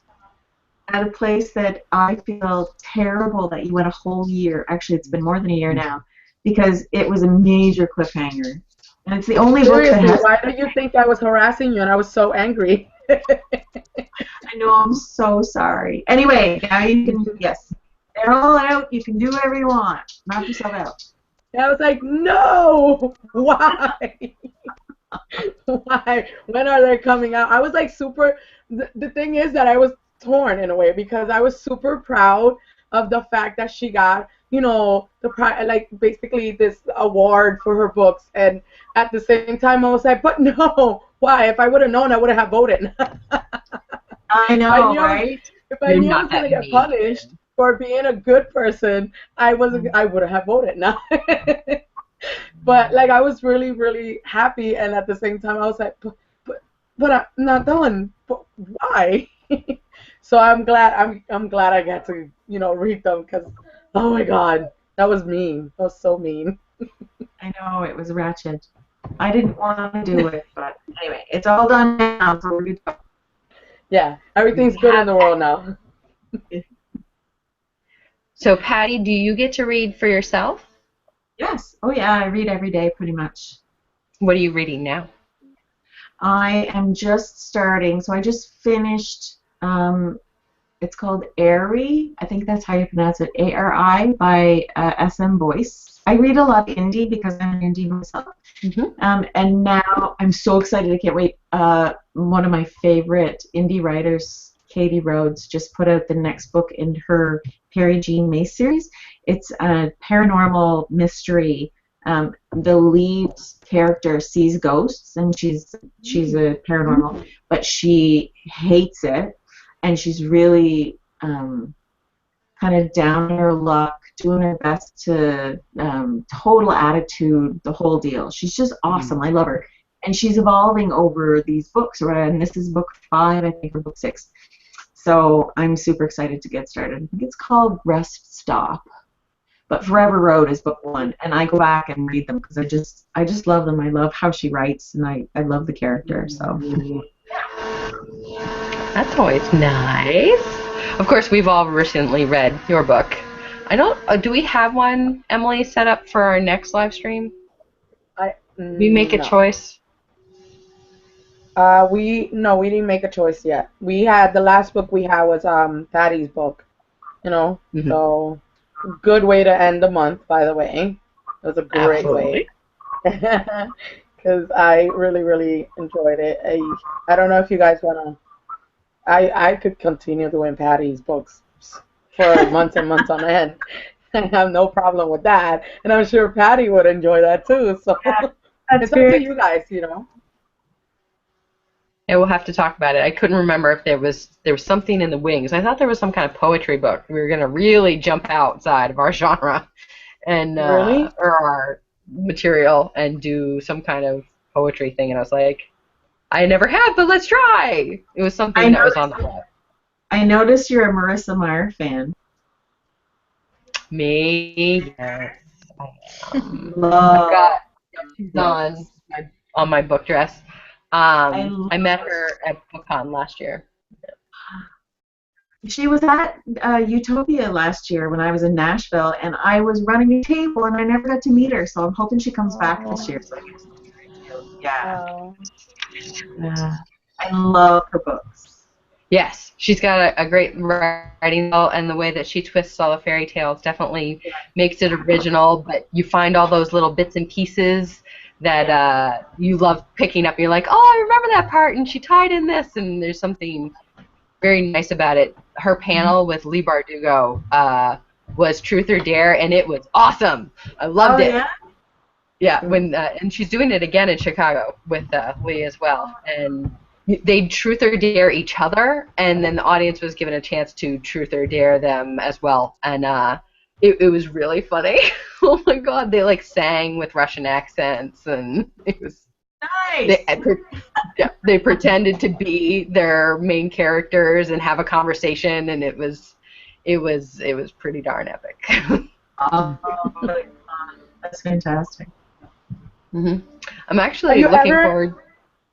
at a place that I feel terrible that you went a whole year. Actually, it's been more than a year now, because it was a major cliffhanger. And it's the only book that Seriously, has. why do you think I was harassing you and I was so angry? I know, I'm so sorry. Anyway, now you can, yes, they're all out. You can do whatever you want. Knock yourself out. And I was like, no, why? Why? When are they coming out? I was like super. The thing is that I was torn in a way because I was super proud of the fact that she got like basically this award for her books, and at the same time I was like, but no, why? If I would have known, I would have voted. I If I know, knew I was, right? if I You're knew I not was gonna that get mean. punished for being a good person, I would have voted. No. But like I was really, really happy, and at the same time I was like, but I'm not done. But why? So I'm glad I got to read them because oh my god, that was mean. That was so mean. I know, it was ratchet. I didn't want to do it, but anyway, it's all done now, so we're good to go. Yeah, everything's We good in have the world now. So, Patty, do you get to read for yourself? Yes. Oh yeah, I read every day pretty much. What are you reading now? I am just starting, so I just finished. It's called Airy. I think that's how you pronounce it. ARI by SM Boyce. I read a lot of indie because I'm an indie myself. And now I'm so excited. I can't wait. One of my favorite indie writers, Katie Rhodes, just put out the next book in her Perry Jean Mace series. It's a paranormal mystery. The lead character sees ghosts, and she's a paranormal, but she hates it, and she's really kind of down on her luck, doing her best to total attitude, the whole deal. She's just awesome. I love her. And she's evolving over these books, right? And this is book 5, I think, or book 6. So I'm super excited to get started. I think it's called Rest Stop. But Forever Road is book 1, and I go back and read them because I just love them. I love how she writes, and I love the character. So That's always nice. Of course, we've all recently read your book. I don't. Do we have one, Emily, set up for our next live stream? We make a No. choice. We didn't make a choice yet. We had the last book we had was Patty's book, So good way to end the month, by the way. It was a great way. Because I really, really enjoyed it. I don't know if you guys wanna. I could continue doing Patty's books for months and months on end. I have no problem with that, and I'm sure Patty would enjoy that too. So it's up to you guys. Yeah, we'll have to talk about it. I couldn't remember if there was something in the wings. I thought there was some kind of poetry book. We were gonna really jump outside of our genre and Really? or our material and do some kind of poetry thing. And I was like, I never have, but let's try. It was something that was on the web. I noticed you're a Marissa Meyer fan. Me, yes. Love. She's on my book dress. I met her at BookCon last year. She was at Utopia last year when I was in Nashville, and I was running a table, and I never got to meet her. So I'm hoping she comes back this year. So I get to meet her. Yeah. I love her books. Yes, she's got a great writing style, and the way that she twists all the fairy tales definitely makes it original, but you find all those little bits and pieces that you love picking up. You're like, oh, I remember that part, and she tied in this, and there's something very nice about it. Her panel with Lee Bardugo was Truth or Dare, and it was awesome. I loved it. Yeah? Yeah, and she's doing it again in Chicago with Lee as well, and they truth or dare each other, and then the audience was given a chance to truth or dare them as well, and it was really funny. Oh my God, they like sang with Russian accents, and it was nice. They pretended to be their main characters and have a conversation, and it was pretty darn epic. Oh, that's fantastic. I'm actually looking forward.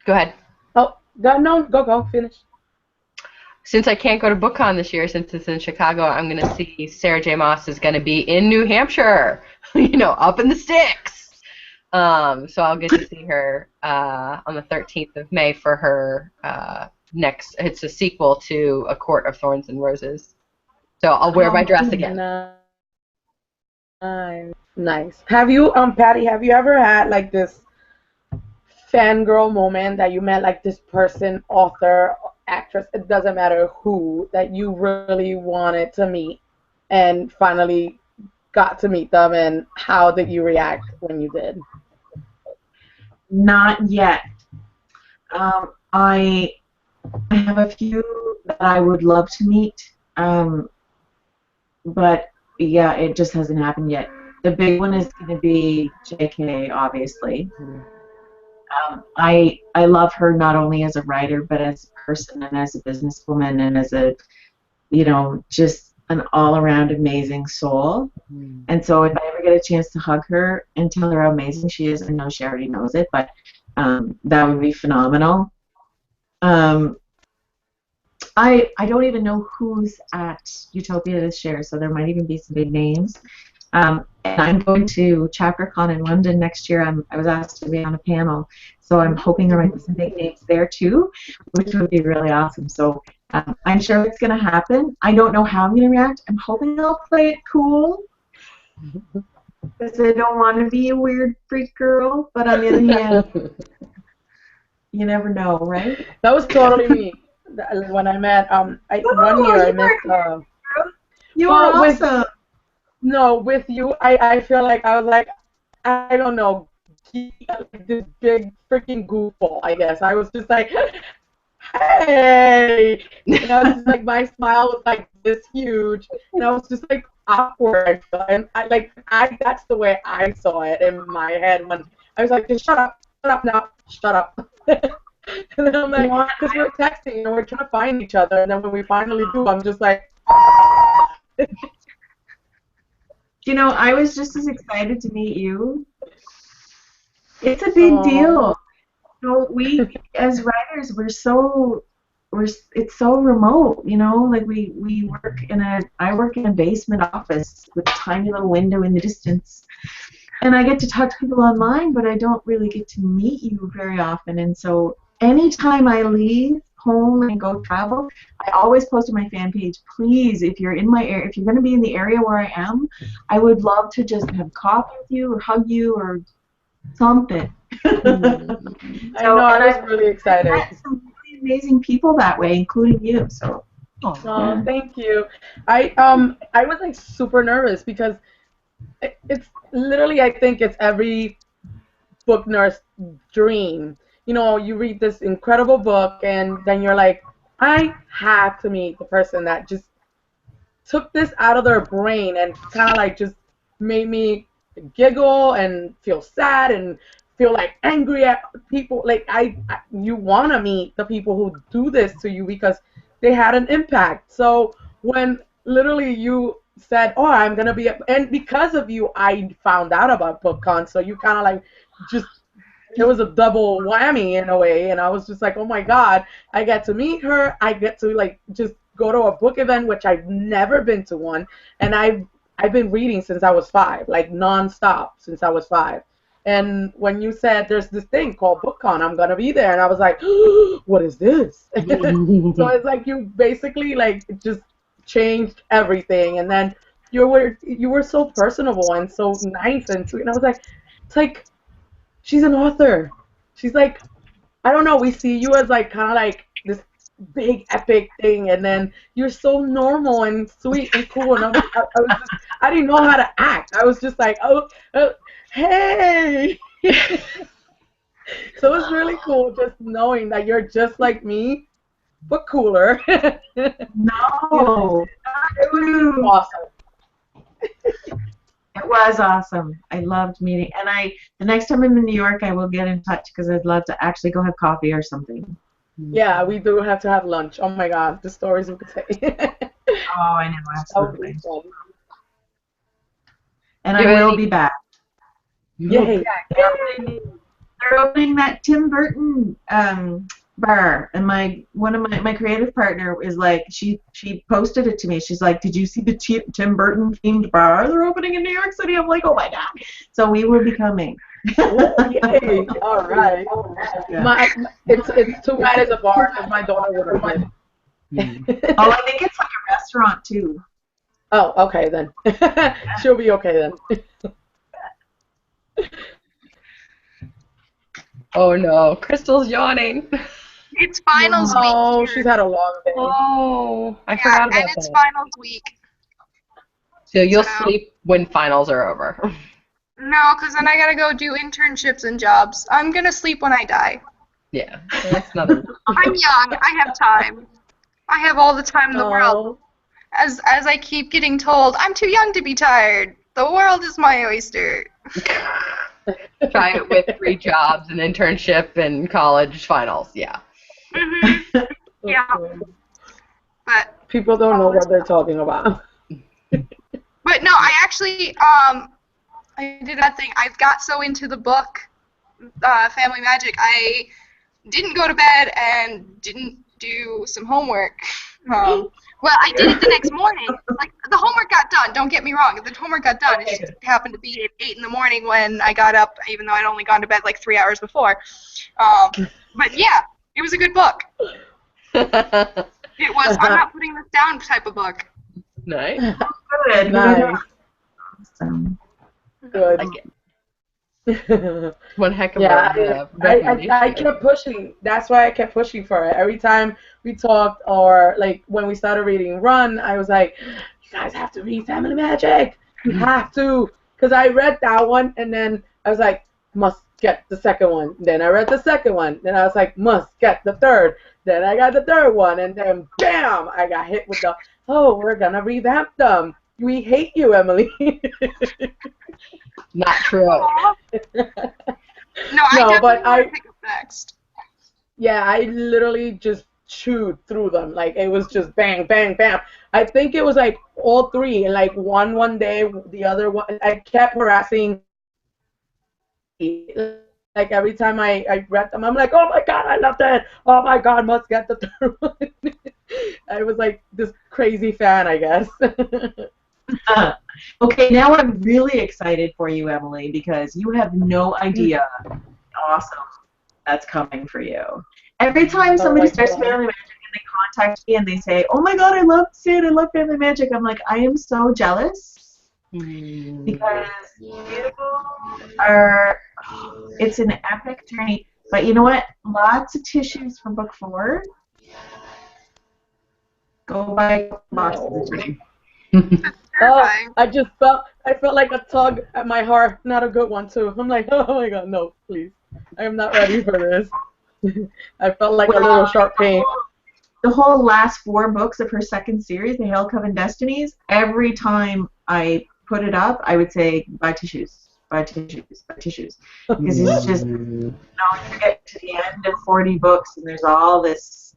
Go ahead. Oh, go finish. Since I can't go to BookCon this year, since it's in Chicago, I'm going to see Sarah J. Maas is going to be in New Hampshire, up in the sticks. So I'll get to see her on the 13th of May for her next. It's a sequel to A Court of Thorns and Roses. So I'll wear my dress again. Nice. Have you, Patty? Have you ever had like this fangirl moment that you met like this person, author, actress? It doesn't matter who that you really wanted to meet, and finally got to meet them, and how did you react when you did? Not yet. I have a few that I would love to meet, but yeah, it just hasn't happened yet. The big one is going to be JK, obviously. I love her not only as a writer, but as a person and as a businesswoman and as a, just an all-around amazing soul. And so if I ever get a chance to hug her and tell her how amazing she is, I know she already knows it, but that would be phenomenal. I don't even know who's at Utopia this year, so there might even be some big names. And I'm going to ChapterCon in London next year. I was asked to be on a panel, so I'm hoping there might be some big names there too, which would be really awesome. So I'm sure it's going to happen. I don't know how I'm going to react. I'm hoping they'll play it cool, because I don't want to be a weird freak girl. But on the other hand, you never know, right? That was totally me. When I met, one year I met. You were awesome. No, with you, I feel like I was like, I don't know, like this big freaking goofball, I guess. I was just like, hey! And I was just like, my smile was like this huge, and I was just like awkward, I feel. And that's the way I saw it in my head when I was like, just shut up now, shut up. And then I'm like, because we're texting and we're trying to find each other, and then when we finally do, I'm just like, I was just as excited to meet you. It's a big deal. We as writers, it's so remote, like we work I work in a basement office with a tiny little window in the distance. And I get to talk to people online, but I don't really get to meet you very often. And so anytime I leave home and go travel, I always post on my fan page, please, if you're in my area, if you're going to be in the area where I am, I would love to just have coffee with you or hug you or something. I know, I was really excited. I met some really amazing people that way, including you. So. Oh, thank you. I was like super nervous because it's literally, I think it's every book nerd's dream. You read this incredible book and then you're like, I have to meet the person that just took this out of their brain and kind of like just made me giggle and feel sad and feel like angry at people. Like you want to meet the people who do this to you because they had an impact. So when literally you said, oh, I'm going to be, and because of you, I found out about BookCon, so you kind of like just, it was a double whammy in a way, and I was just like, oh my God, I get to meet her, I get to like just go to a book event, which I've never been to one, and I've been reading since I was 5, like nonstop since I was 5. And when you said there's this thing called BookCon, I'm gonna be there, and I was like, what is this? So it's like you basically like just changed everything, and then you were so personable and so nice and sweet, and I was like, it's like she's an author. She's like, I don't know, we see you as like kind of like this big epic thing, and then you're so normal and sweet and cool, and I didn't know how to act. I was just like, oh hey. So it was really cool just knowing that you're just like me, but cooler. No. It was awesome. It was awesome. I loved meeting, and the next time I'm in New York, I will get in touch because I'd love to actually go have coffee or something. Yeah, we do have to have lunch. Oh my God, the stories we could say. Oh, I know, absolutely. And Yeah, I will be back. Yay. They're opening that Tim Burton bar, and one of my creative partner is like, she posted it to me. She's like, did you see the Tim Burton themed bar they're opening in New York City? I'm like, oh my God. So we will be coming. Yay. All right. Yeah. It's too bad it's a bar because my daughter would have been. Oh, I think it's like a restaurant too. Oh, okay then. She'll be okay then. Oh no, Crystal's yawning. It's finals week. Oh, she's had a long day. Oh, I forgot about and it's that. finals week. So you'll So- sleep when finals are over. No, because then I gotta go do internships and jobs. I'm gonna sleep when I die. Yeah, that's another. I'm young. I have time. I have all the time in the world. Oh, As I keep getting told, I'm too young to be tired. The world is my oyster. Try it with 3 jobs, an internship, and college finals. Yeah. Hmm Yeah, but people don't know what they're talking about. no, I actually I did that thing. I got so into the book, Family Magic. I didn't go to bed and didn't do some homework. Well, I did it the next morning. Like, the homework got done. Don't get me wrong. The homework got done. It just happened to be at 8 in the morning when I got up, even though I'd only gone to bed like 3 hours before. But yeah, it was a good book. It was I'm not putting this down type of book. Nice. Good. Nice. Awesome. Good. Like it. One heck of Yeah, a I recommendation. kept pushing. That's why I kept pushing for it. Every time we talked, or like when we started reading Run, I was like, "You guys have to read Family Magic. You have to." Because I read that one, and then I was like, "Must get the second one." Then I read the second one. Then I was like, "Must get the third." Then I got the third one, and then bam, I got hit with the, "Oh, we're gonna revamp them. We hate you, Emily." Not true. No, I No, definitely but want to pick up next. Yeah, I literally just chewed through them. Like, it was just bang, bang, bam. I think it was like all 3, and like one day, the other one. I kept harassing. Like, every time I read them, I'm like, "Oh my god, I love that! Oh my god, must get the third one." I was like this crazy fan, I guess. Okay, now I'm really excited for you, Emily, because you have no idea how awesome that's coming for you. Every time somebody my starts God. Family Magic and they contact me and they say, "Oh my God, I love Sid, I love Family Magic," I'm like, I am so jealous because you are. It's an epic journey. But you know what? Lots of tissues for book 4. Go buy boxes No. of tissues. Terrifying. I felt like a tug at my heart. Not a good one too. I'm like, "Oh my god, no, please. I am not ready for this." I felt like a little sharp pain. The whole last 4 books of her second series, The Hail Coven Destinies, every time I put it up, I would say, buy tissues, buy tissues, buy tissues. Because it's just, you get to the end of 40 books and there's all this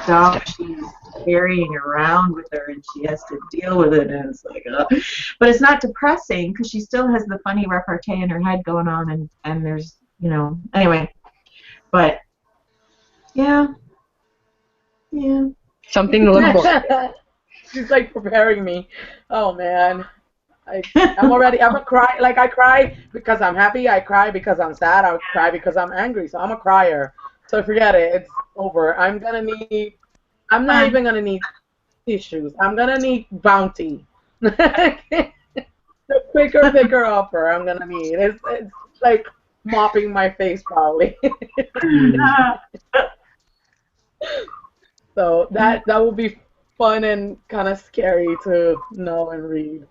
stuff she's carrying around with her and she has to deal with it, and it's like, but it's not depressing because she still has the funny repartee in her head going on, and there's, anyway, but yeah. Something to look for. She's like preparing me. Oh man. I'm a cry. Like, I cry because I'm happy. I cry because I'm sad. I cry because I'm angry. So I'm a crier. So forget it. It's over. I'm not even gonna need tissues. I'm gonna need bounty. The quicker picker upper I'm gonna need. It's like mopping my face probably. So that will be fun and kind of scary to know and read.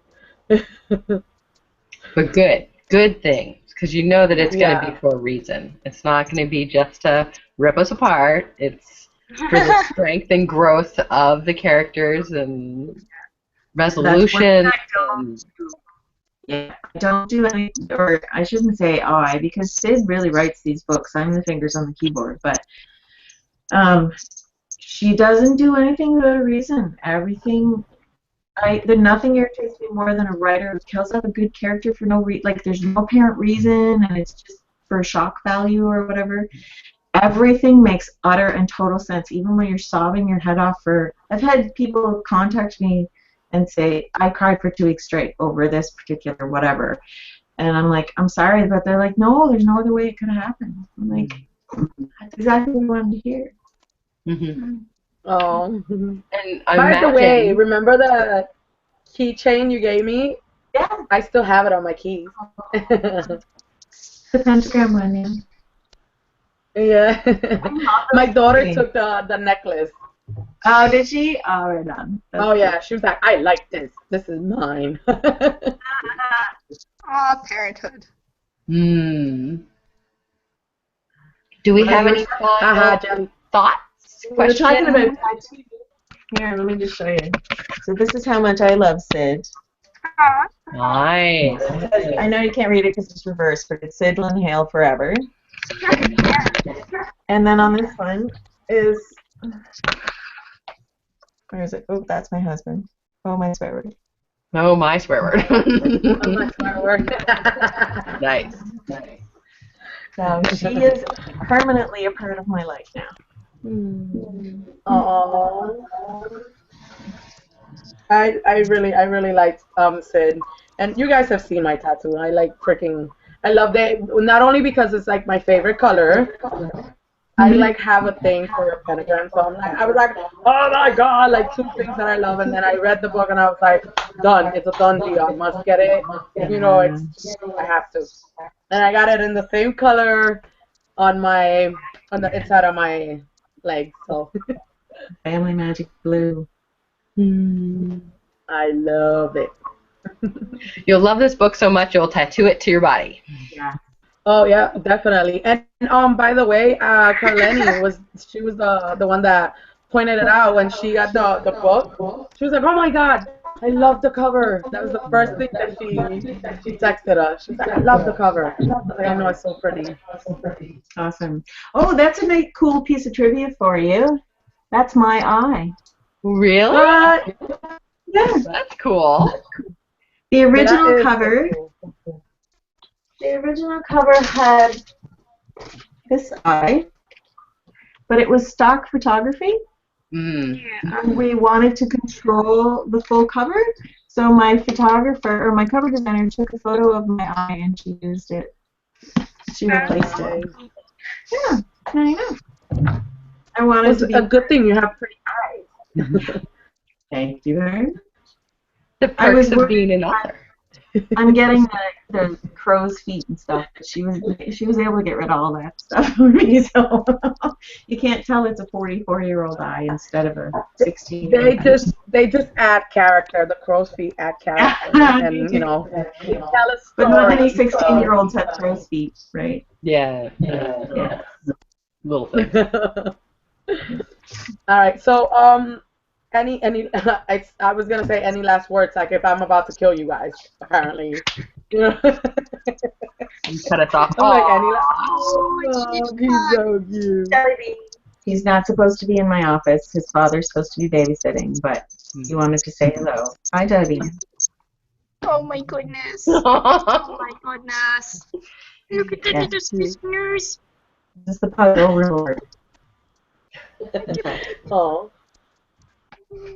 But good things, because you know that it's going to Yeah. be for a reason. It's not going to be just to rip us apart. It's for the strength and growth of the characters and resolution. Yeah, I don't do any, or I shouldn't say I, because Sid really writes these books. I'm the fingers on the keyboard, but she doesn't do anything without a reason. Everything, nothing irritates me more than a writer who kills off a good character for no reason. Like, there's no apparent reason, and it's just for shock value or whatever. Everything makes utter and total sense, even when you're sobbing your head off for. I've had people contact me and say, I cried for 2 weeks straight over this particular whatever. And I'm like, I'm sorry, but they're like, no, there's no other way it could have happened. I'm like, that's exactly what we wanted to hear. Mm-hmm. Oh. And By the way, remember the keychain you gave me? Yeah. I still have it on my keys. The pentagram one, yeah. Yeah. My daughter took the necklace. Oh, did she? Oh, right on. Oh yeah, she was like, I like this. This is mine. Aw, parenthood. Hmm. Do we What are have you? any Haha, final Jelly. thoughts? We're talking about Questions? tattoos. Here, let me just show you. So this is how much I love Sid. Aw. Nice. I know you can't read it because it's reversed, but it's Sid Lynn Hale forever. And then on this one is, where is it? Oh, that's my husband. Oh, my swear word. Oh, my swear word. I'm not swear word. Nice. So she is permanently a part of my life now. Aww. I really liked Sid, and you guys have seen my tattoo. I like freaking. I love that not only because it's like my favorite color. I like have a thing for a pentagram, so I was like, oh my god, like two things that I love, and then I read the book and I was like, done. It's a done deal. I must get it. You know, Yeah. it's I have to. And I got it in the same color on the inside of my leg, so Family Magic Blue. I love it. You'll love this book so much you'll tattoo it to your body. Yeah. Oh yeah, definitely. And by the way, Carleni she was the one that pointed it out when she got the book. She was like, "Oh my God, I love the cover." That was the first thing that she texted us. She's like, "I love the cover." I was like, "I know it's so pretty." Awesome. Oh, that's a nice, cool piece of trivia for you. That's my eye. Really? What? Yeah. That's cool. The That original is so cover. cool. The original cover had this eye, but it was stock photography. Mm. And we wanted to control the full cover, so my photographer or my cover designer took a photo of my eye and she used it. She replaced it. Yeah, I know. I wanted It's to be. a good thing you have pretty eyes. Thank you. The I was perks of worried being an author. I'm getting the crow's feet and stuff, but she was able to get rid of all that stuff for me. So you can't tell it's a 44-year-old eye instead of a 16. They just add character. The crow's feet add character, and you know, tell a But not many story. 16-year-olds have crow's feet, right? Yeah. Yeah. Little things. All right. So any I was gonna say any last words, like if I'm about to kill you guys, apparently. You know? You cut us off. I'm like any last. Oh, He's so cute. He's not supposed to be in my office. His father's supposed to be babysitting, but he wanted to say hello. Hi, Debbie. oh my goodness. Oh my goodness. Look at the Yeah. little sisters. This is the pug overlord. Oh. By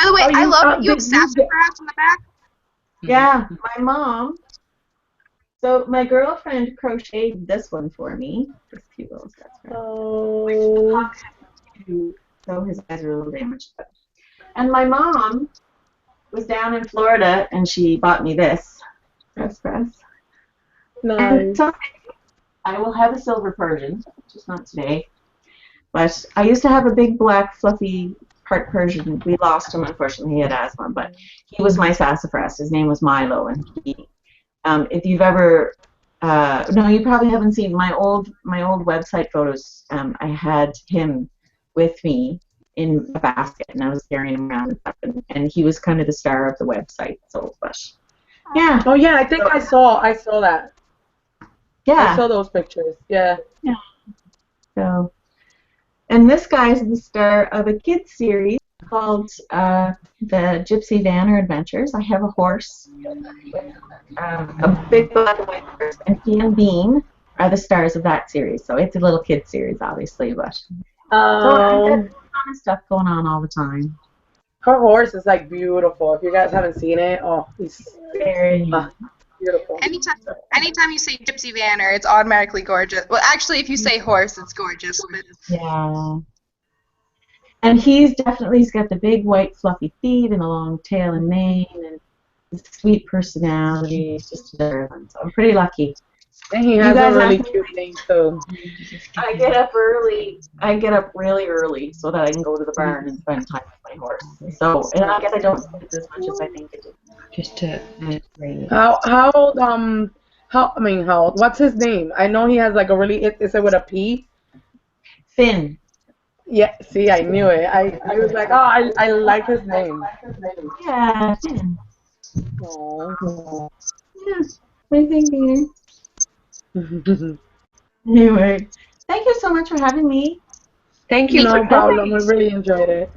the way, Oh, I love that you have did you get- sassafras in the back. Yeah, my mom. So my girlfriend crocheted this one for me. This cute little sassafras. Oh. So his eyes are a little damaged. And my mom was down in Florida and she bought me this sassafras. Nice. And so I will have a silver Persian, just not today. But I used to have a big black fluffy part Persian. We lost him, unfortunately. He had asthma, but he was my sassafras. His name was Milo, and he, if you've ever, no, you probably haven't seen my old website photos. I had him with me in a basket, and I was carrying him around and stuff, and he was kind of the star of the website. So, yeah. Oh yeah, I think I saw that. Yeah. I saw those pictures. Yeah. Yeah. So, and this guy's the star of a kids series called the Gypsy Vanner Adventures. I have a horse, a big black and white horse, and he and Bean are the stars of that series. So it's a little kids series, obviously, but so I've got fun stuff going on all the time. Her horse is like beautiful. If you guys haven't seen it, oh, he's Very beautiful. Anytime you say Gypsy Vanner, it's automatically gorgeous. Well, actually, if you say horse, it's gorgeous. But yeah. And he's got the big white fluffy feet and a long tail and mane and a sweet personality. He's just a darling. So I'm pretty lucky. And he You has a guys really asked me. cute name too. I get up early. I get up really early so that I can go to the barn and spend time with my horse. So, and I guess I don't sleep as much as I think I do. Just to raise. How old how old? What's his name? I know he has like a really is it with a P? Finn. Yeah, see, I knew it. I was like, oh, I like his name. Yeah, Finn. Aw. Yeah. What do you think, Peter? Anyway, thank you so much for having me. Thank you for No problem. We really enjoyed it.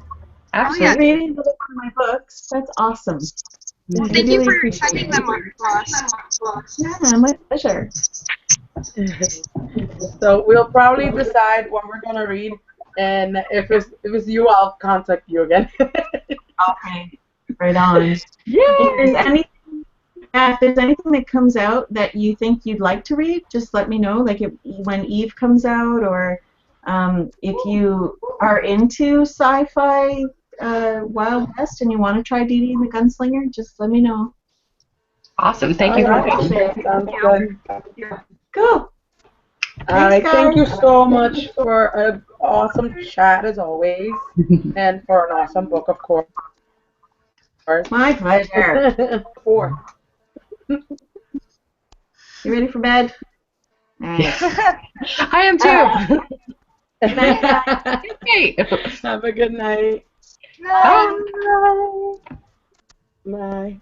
absolutely. Reading another one of my books. That's awesome. Well, I thank you really for appreciate sending it. them to us. Yeah, my pleasure. So we'll probably decide what we're gonna read, and if it's you, I'll contact you again. Okay, right on. If there's Yay! any, yeah, if there's anything that comes out that you think you'd like to read, just let me know. Like when Eve comes out, or if you are into sci-fi, Wild West, and you want to try Dee Dee and the Gunslinger, just let me know. Awesome. Thank All you for right, sounds good. Cool. All Thanks, right, thank guys. you so much for an awesome chat as always, and for an awesome book, of course. My pleasure. 4. You ready for bed? Nice. I am too. Good night, guys. Hey. Have a good night. Bye. Bye.